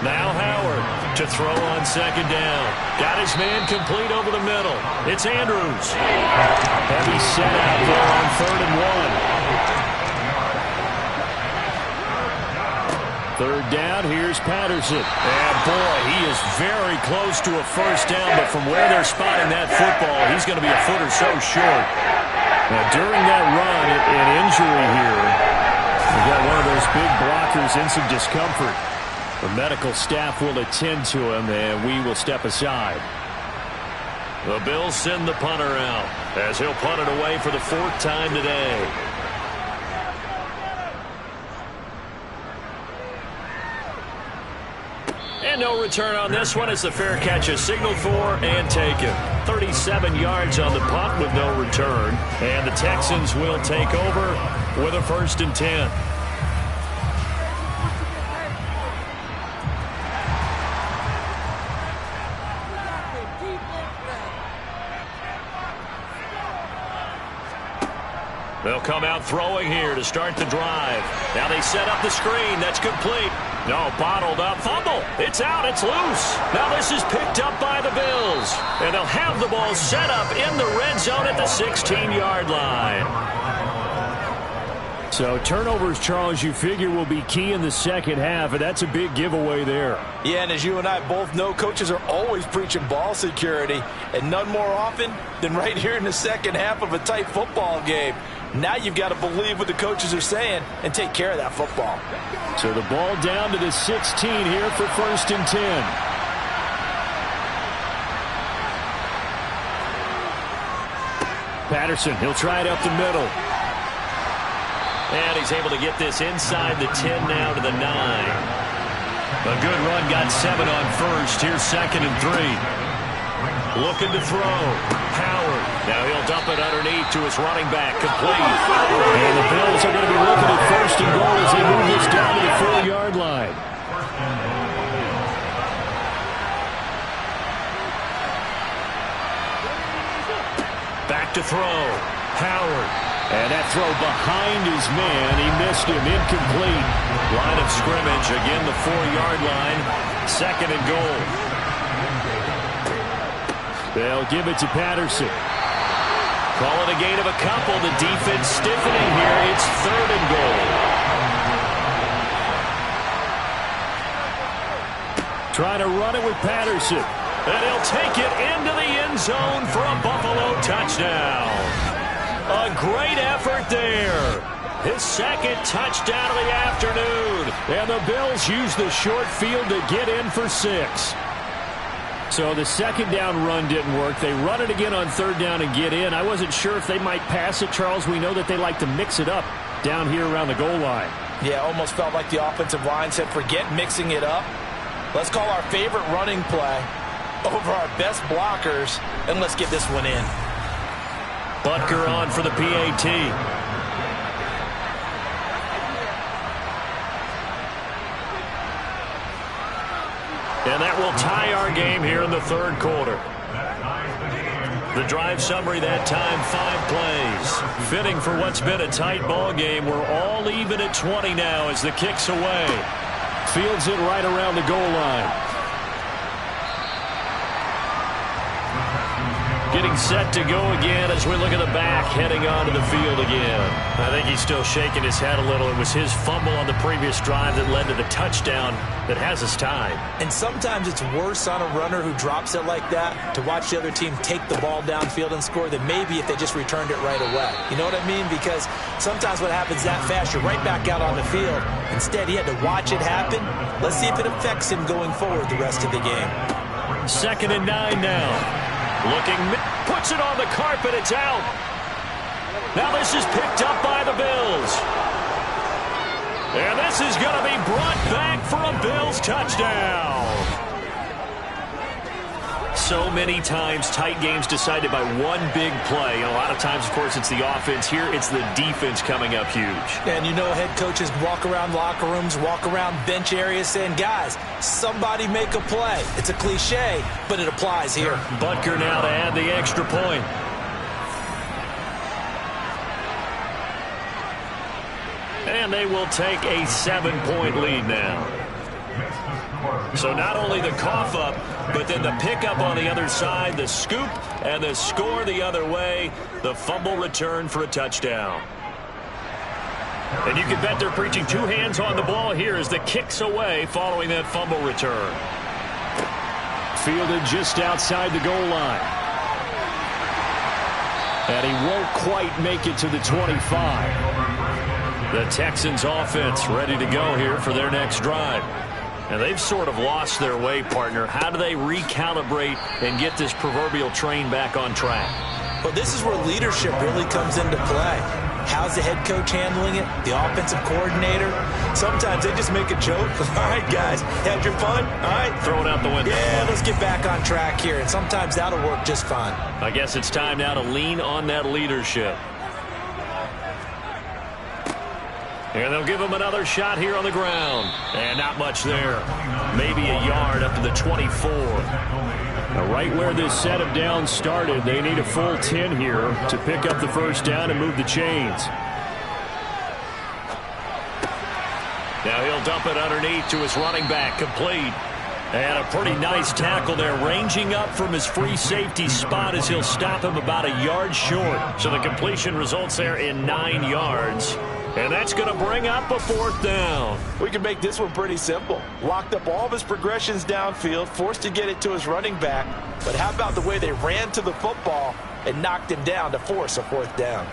Now Howard to throw on second down. Got his man complete over the middle. It's Andrews. Heavy set out there on 3rd and 1. Third down, here's Patterson. And boy, he is very close to a first down, but from where they're spotting that football, he's going to be a foot or so short. Now, during that run, an injury here. We've got one of those big blockers in some discomfort. The medical staff will attend to him, and we will step aside. The Bills send the punter out as he'll punt it away for the 4th time today. And no return on this one as the fair catch is signaled for and taken. 37 yards on the punt with no return. And the Texans will take over with a 1st and 10. They'll come out throwing here to start the drive. Now they set up the screen. That's complete. No, bottled up. Fumble. It's out. It's loose. Now this is picked up by the Bills. And they'll have the ball set up in the red zone at the 16-yard line. So turnovers, Charles, you figure will be key in the second half, and that's a big giveaway there. Yeah, and as you and I both know, coaches are always preaching ball security, and none more often than right here in the second half of a tight football game. Now you've got to believe what the coaches are saying and take care of that football. So the ball down to the 16 here for 1st and 10. Patterson, he'll try it up the middle. And he's able to get this inside the 10 now to the 9. A good run, got 7 on first. Here's 2nd and 3. Looking to throw. Howard. Now he'll dump it underneath to his running back. Complete. And the Bills are going to be looking at 1st and goal as they move this down to the 4-yard line. Back to throw. Howard. And that throw behind his man. He missed him. Incomplete. Line of scrimmage. Again, the 4-yard line. 2nd and goal. They'll give it to Patterson. Call it a gain of a couple. The defense stiffening here. It's 3rd and goal. Trying to run it with Patterson. And he'll take it into the end zone for a Buffalo touchdown. A great effort there. His 2nd touchdown of the afternoon. And the Bills use the short field to get in for 6. So the 2nd down run didn't work. They run it again on 3rd down and get in. I wasn't sure if they might pass it, Charles. We know that they like to mix it up down here around the goal line. Yeah, almost felt like the offensive line said, forget mixing it up. Let's call our favorite running play over our best blockers, and let's get this one in. Butker on for the PAT. And that will tie our game here in the 3rd quarter. The drive summary that time, 5 plays. Fitting for what's been a tight ball game. We're all even at 20 now as the kick's away. Fields it right around the goal line. Getting set to go again as we look at the back, heading onto the field again. I think he's still shaking his head a little. It was his fumble on the previous drive that led to the touchdown that has us tied. And sometimes it's worse on a runner who drops it like that to watch the other team take the ball downfield and score than maybe if they just returned it right away. You know what I mean? Because sometimes what happens that fast, you're right back out on the field. Instead, he had to watch it happen. Let's see if it affects him going forward the rest of the game. 2nd and 9 now. Looking, puts it on the carpet, it's out. Now this is picked up by the Bills. And this is going to be brought back for a Bills touchdown. So many times tight games decided by one big play. And a lot of times, of course, it's the offense. Here, it's the defense coming up huge. And you know head coaches walk around locker rooms, walk around bench areas saying, guys, somebody make a play. It's a cliche, but it applies here. Butker now to add the extra point. And they will take a 7-point lead now. So not only the cough up, but then the pickup on the other side, the scoop, and the score the other way, the fumble return for a touchdown. And you can bet they're preaching 2 hands on the ball here as the kick's away following that fumble return. Fielded just outside the goal line. And he won't quite make it to the 25. The Texans offense ready to go here for their next drive. And they've sort of lost their way, partner. How do they recalibrate and get this proverbial train back on track? Well, this is where leadership really comes into play. How's the head coach handling it? The offensive coordinator? Sometimes they just make a joke. All right, guys, had your fun? All right. Throw it out the window. Yeah, let's get back on track here. And sometimes that'll work just fine. I guess it's time now to lean on that leadership. And they'll give him another shot here on the ground. And not much there. Maybe a yard up to the 24. Now, right where this set of downs started, they need a full 10 here to pick up the first down and move the chains. Now he'll dump it underneath to his running back, complete. And a pretty nice tackle there, ranging up from his free safety spot as he'll stop him about a yard short. So the completion results there in 9 yards. And that's going to bring up a 4th down. We can make this one pretty simple. Locked up all of his progressions downfield, forced to get it to his running back. But how about the way they ran to the football and knocked him down to force a 4th down?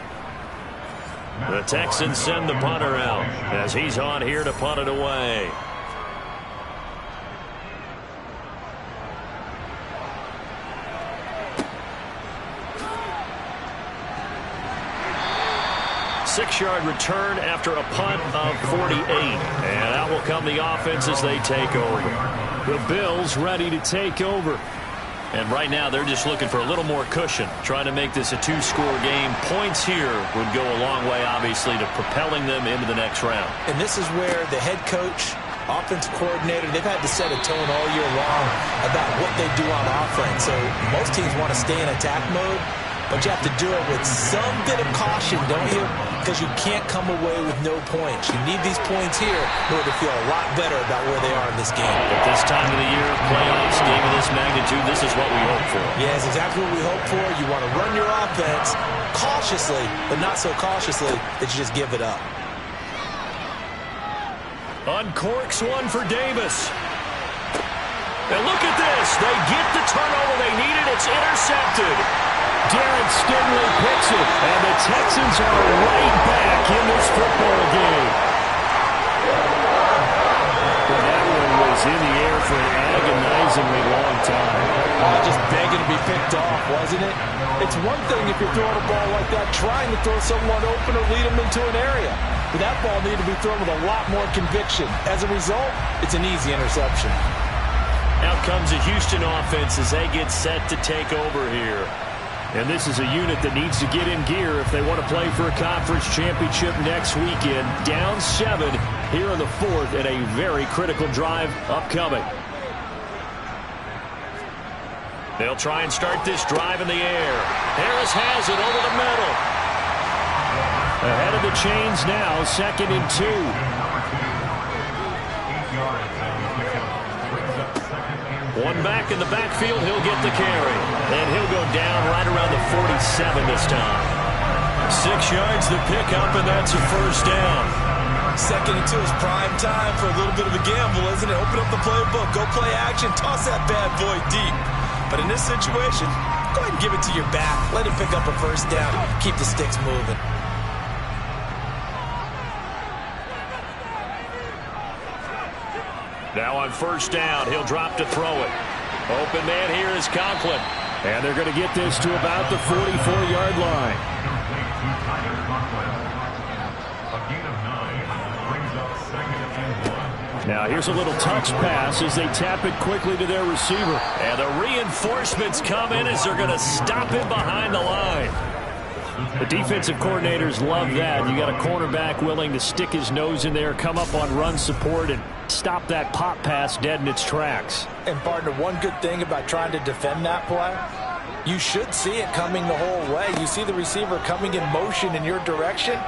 The Texans send the punter out as he's on here to punt it away. Six-yard return after a punt of 48. And out will come the offense as they take over. The Bills ready to take over. And right now they're just looking for a little more cushion, trying to make this a 2-score game. Points here would go a long way, obviously, to propelling them into the next round. And this is where the head coach, offensive coordinator, they've had to set a tone all year long about what they do on offense. So most teams want to stay in attack mode, but you have to do it with some bit of caution, don't you? Because you can't come away with no points. You need these points here in order to feel a lot better about where they are in this game. At this time of the year, playoffs, game of this magnitude, this is what we hope for. Yeah, it's exactly what we hope for. You want to run your offense cautiously, but not so cautiously that you just give it up. Uncorks one for Davis. And look at this. They get the turnover they needed. It's intercepted. Darren Stingley picks it, and the Texans are right back in this football game. Well, that one was in the air for an agonizingly long time. Just begging to be picked off, wasn't it? It's one thing if you're throwing a ball like that, trying to throw someone open or lead them into an area. But that ball needed to be thrown with a lot more conviction. As a result, it's an easy interception. Out comes the Houston offense as they get set to take over here. And this is a unit that needs to get in gear if they want to play for a conference championship next weekend. Down 7 here in the 4th and a very critical drive upcoming. They'll try and start this drive in the air. Harris has it over the middle. Ahead of the chains now, 2nd and 2. One back in the backfield, he'll get the carry. And he'll go down right around the 47 this time. 6 yards the pickup, and that's a 1st down. 2nd and 2 is prime time for a little bit of a gamble, isn't it? Open up the playbook, go play action, toss that bad boy deep. But in this situation, go ahead and give it to your back. Let him pick up a 1st down. Keep the sticks moving. Now on 1st down, he'll drop to throw it. Open man here is Conklin. And they're going to get this to about the 44-yard line. Now here's a little touch pass as they tap it quickly to their receiver. And the reinforcements come in as they're going to stop him behind the line. The defensive coordinators love that. You got a cornerback willing to stick his nose in there, come up on run support, and stop that pop pass dead in its tracks. And, partner, one good thing about trying to defend that play, you should see it coming the whole way. You see the receiver coming in motion in your direction.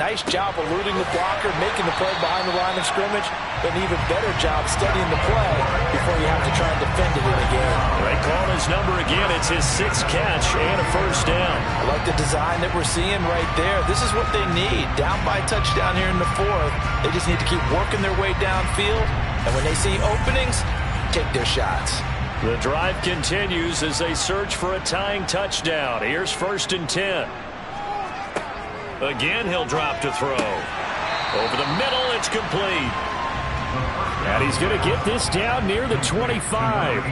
Nice job eluding the blocker, making the play behind the line of scrimmage. But an even better job studying the play before you have to try and defend it in a game. They call his number again. It's his 6th catch and a 1st down. I like the design that we're seeing right there. This is what they need. Down by a touchdown here in the 4th. They just need to keep working their way downfield. And when they see openings, take their shots. The drive continues as they search for a tying touchdown. Here's 1st and 10. Again, he'll drop to throw. Over the middle, it's complete. And he's going to get this down near the 25. A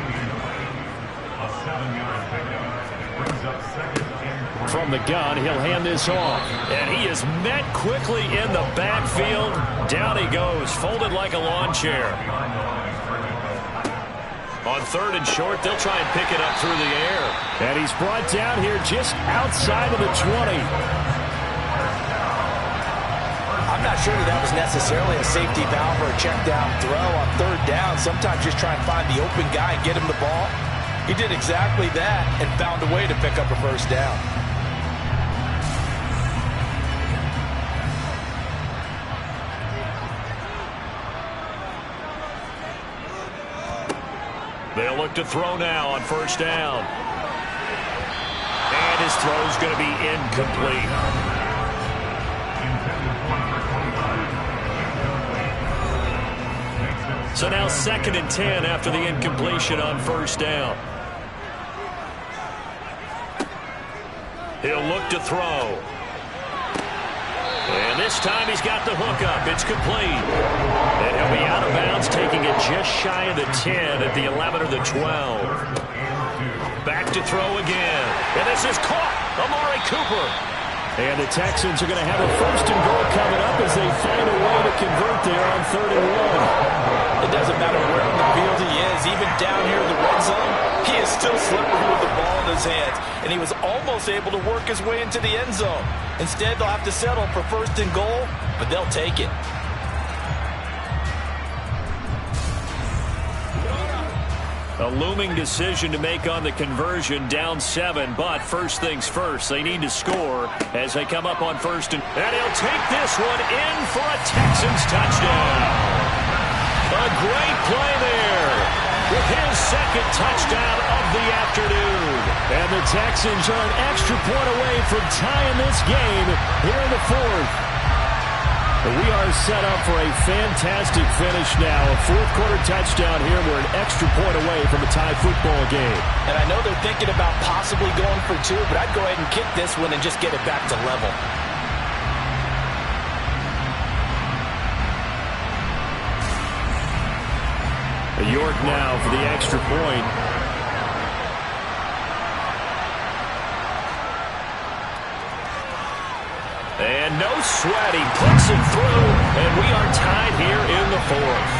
7-yard pickup. Brings up second and 3. From the gun, he'll hand this off. And he is met quickly in the backfield. Down he goes, folded like a lawn chair. On 3rd and short, they'll try and pick it up through the air. And he's brought down here just outside of the 20. I'm not sure that was necessarily a safety valve or a check down throw on 3rd down. Sometimes just try and find the open guy and get him the ball. He did exactly that and found a way to pick up a 1st down. They'll look to throw now on 1st down. And his throw's going to be incomplete. So now 2nd and 10 after the incompletion on 1st down. He'll look to throw. And this time he's got the hook up. It's complete. And he'll be out of bounds, taking it just shy of the 10 at the 11 or the 12. Back to throw again. And this is caught. Amari Cooper. And the Texans are going to have a 1st and goal coming up as they find a way to convert there on 3rd and 1. It doesn't matter where on the field he is, even down here in the red zone, he is still slippery with the ball in his hands. And he was almost able to work his way into the end zone. Instead, they'll have to settle for 1st and goal, but they'll take it. A looming decision to make on the conversion, down 7, but first things first, they need to score as they come up on 1st and he'll take this one in for a Texans touchdown. A great play there with his 2nd touchdown of the afternoon. And the Texans are an extra point away from tying this game here in the 4th. We are set up for a fantastic finish now. A 4th-quarter touchdown here. We're an extra point away from a tie football game. And I know they're thinking about possibly going for 2, but I'd go ahead and kick this one and just get it back to level. York now for the extra point. And no sweat. He puts it through, and we are tied here in the 4th.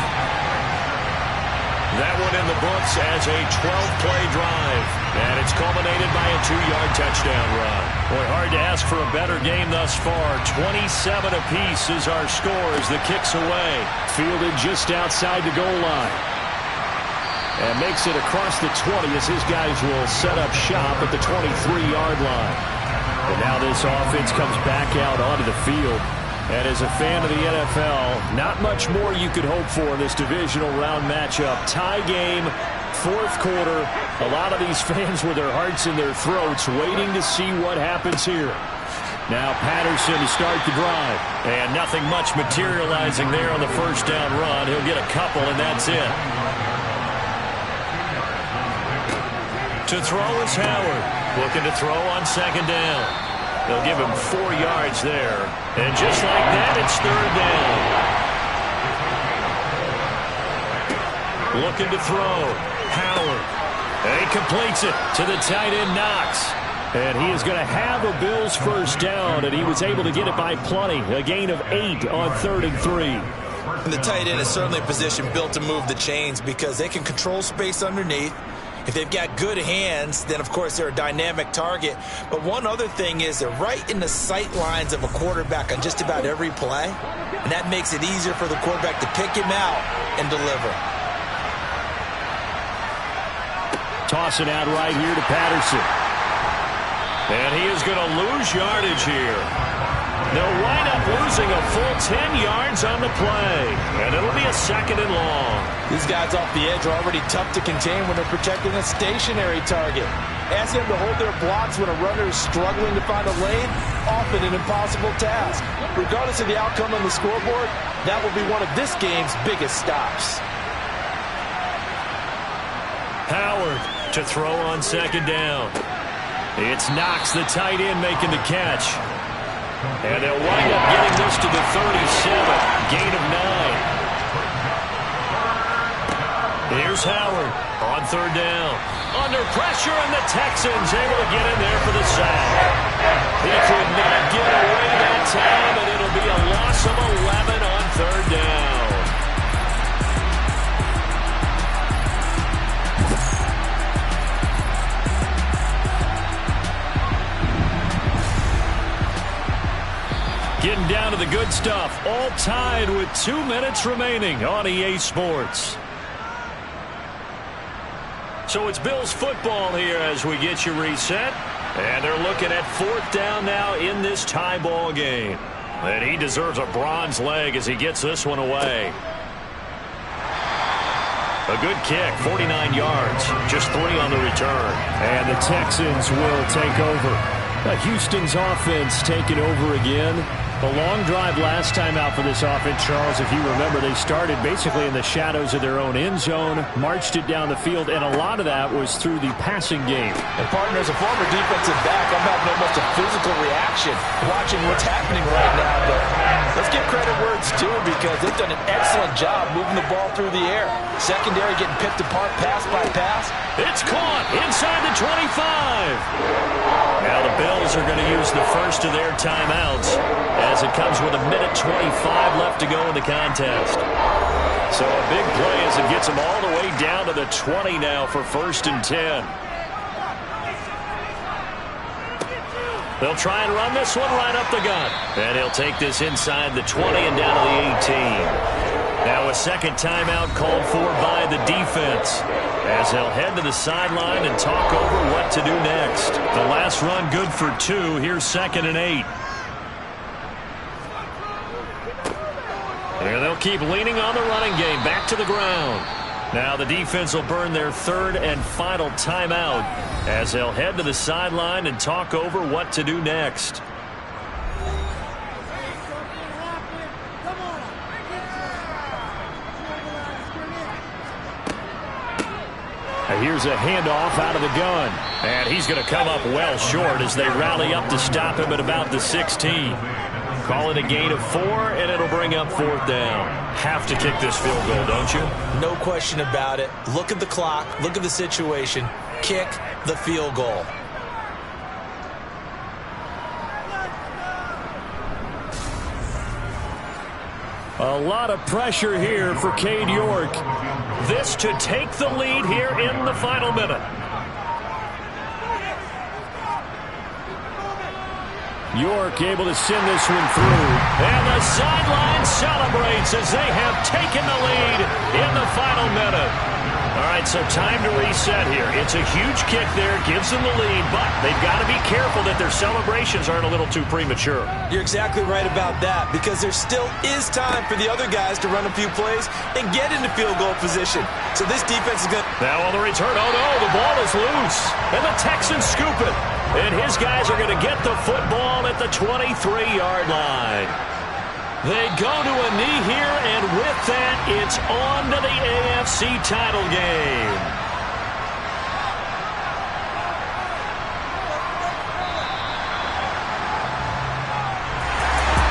That one in the books as a 12-play drive. And it's culminated by a 2-yard touchdown run. Boy, hard to ask for a better game thus far. 27 apiece is our score as the kick's away. Fielded just outside the goal line. And makes it across the 20 as his guys will set up shop at the 23-yard line. And now this offense comes back out onto the field. And as a fan of the NFL, not much more you could hope for in this divisional round matchup. Tie game, 4th quarter. A lot of these fans with their hearts in their throats waiting to see what happens here. Now Patterson to start the drive. And nothing much materializing there on the 1st down run. He'll get a couple, and that's it. To throw is Howard. Looking to throw on 2nd down. They'll give him 4 yards there. And just like that, it's 3rd down. Looking to throw. Howard. And he completes it to the tight end, Knox. And he is going to have a Bills 1st down, and he was able to get it by plenty. A gain of 8 on 3rd and 3. And the tight end is certainly a position built to move the chains because they can control space underneath. If they've got good hands, then, of course, they're a dynamic target. But one other thing is they're right in the sight lines of a quarterback on just about every play. And that makes it easier for the quarterback to pick him out and deliver. Tossing out right here to Patterson. And he is going to lose yardage here. They'll wind up losing a full 10 yards on the play. And it'll be a 2nd and long. These guys off the edge are already tough to contain when they're protecting a stationary target. Asking them to hold their blocks when a runner is struggling to find a lane, often an impossible task. Regardless of the outcome on the scoreboard, that will be one of this game's biggest stops. Howard to throw on 2nd down. It's Knox, the tight end, making the catch. And they'll wind up getting this to the 37. Gain of 9. is Howard on third down. Under pressure, and the Texans able to get in there for the sack. He could not get away that time, and it'll be a loss of 11 on third down. Getting down to the good stuff, all tied with 2 minutes remaining on EA Sports. So it's Bills football here as we get you reset. And they're looking at fourth down now in this tie ball game. And he deserves a bronze leg as he gets this one away. A good kick, 49 yards, just 3 on the return. And the Texans will take over. Houston's offense taking over again. A long drive last time out for this offense, Charles. If you remember, they started basically in the shadows of their own end zone, marched it down the field, and a lot of that was through the passing game. And partner, as a former defensive back, I'm having almost a physical reaction watching what's happening right now. But let's give credit where it's due because they've done an excellent job moving the ball through the air. Secondary getting picked apart pass by pass. It's caught inside the 25. Now the Bills are going to use the first of their timeouts as it comes with 1:25 left to go in the contest. So a big play as it gets them all the way down to the 20 now for 1st and 10. They'll try and run this one right up the gut. And he'll take this inside the 20 and down to the 18. Now a second timeout called for by the defense as they'll head to the sideline and talk over what to do next. The last run good for 2. Here's 2nd and 8. And they'll keep leaning on the running game back to the ground. Now the defense will burn their 3rd and final timeout as they'll head to the sideline and talk over what to do next. Here's a handoff out of the gun. And he's going to come up well short as they rally up to stop him at about the 16. Call it a gain of 4, and it'll bring up 4th down. Have to kick this field goal, don't you? No question about it. Look at the clock. Look at the situation. Kick the field goal. A lot of pressure here for Cade York. This to take the lead here in the final minute. York able to send this one through. And the sideline celebrates as they have taken the lead in the final minute. All right, so time to reset here. It's a huge kick there, gives them the lead, but they've got to be careful that their celebrations aren't a little too premature. You're exactly right about that because there still is time for the other guys to run a few plays and get into field goal position. So this defense is going to... Now on the return, oh no, the ball is loose. And the Texans scoop it. And his guys are going to get the football at the 23-yard line. They go to a knee here, and with that, it's on to the AFC title game.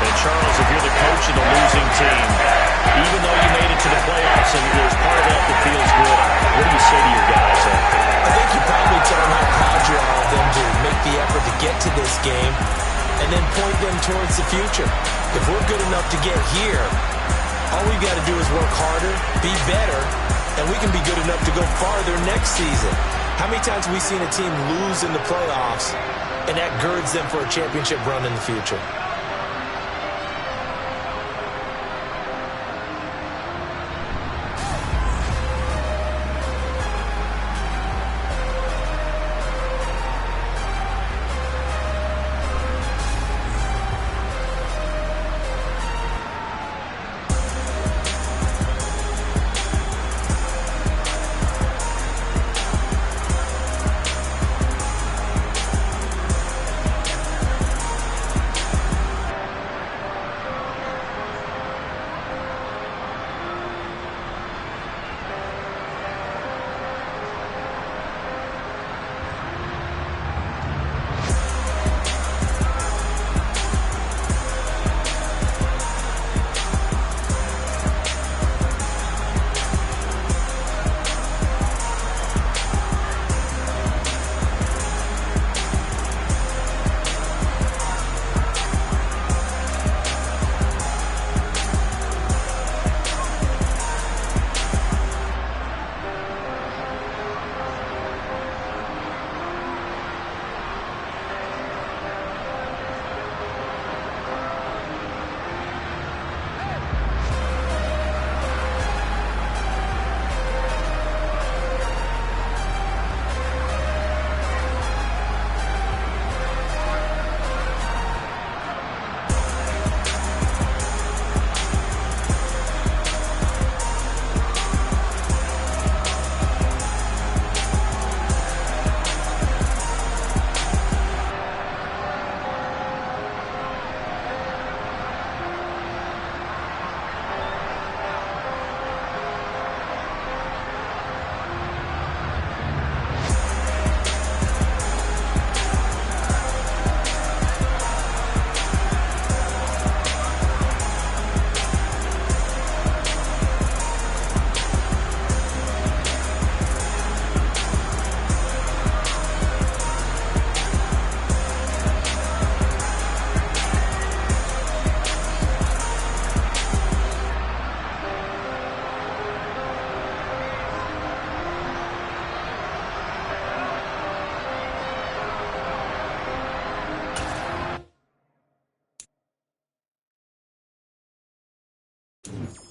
And Charles, if you're the coach of the losing team, even though you made it to the playoffs and there's part of that that feels good, what do you say to your guys? I think you probably tell them how proud you are of them to make the effort to get to this game and then point them towards the future. If we're good enough to get here, all we've got to do is work harder, be better, and we can be good enough to go farther next season. How many times have we seen a team lose in the playoffs, and that girds them for a championship run in the future? it.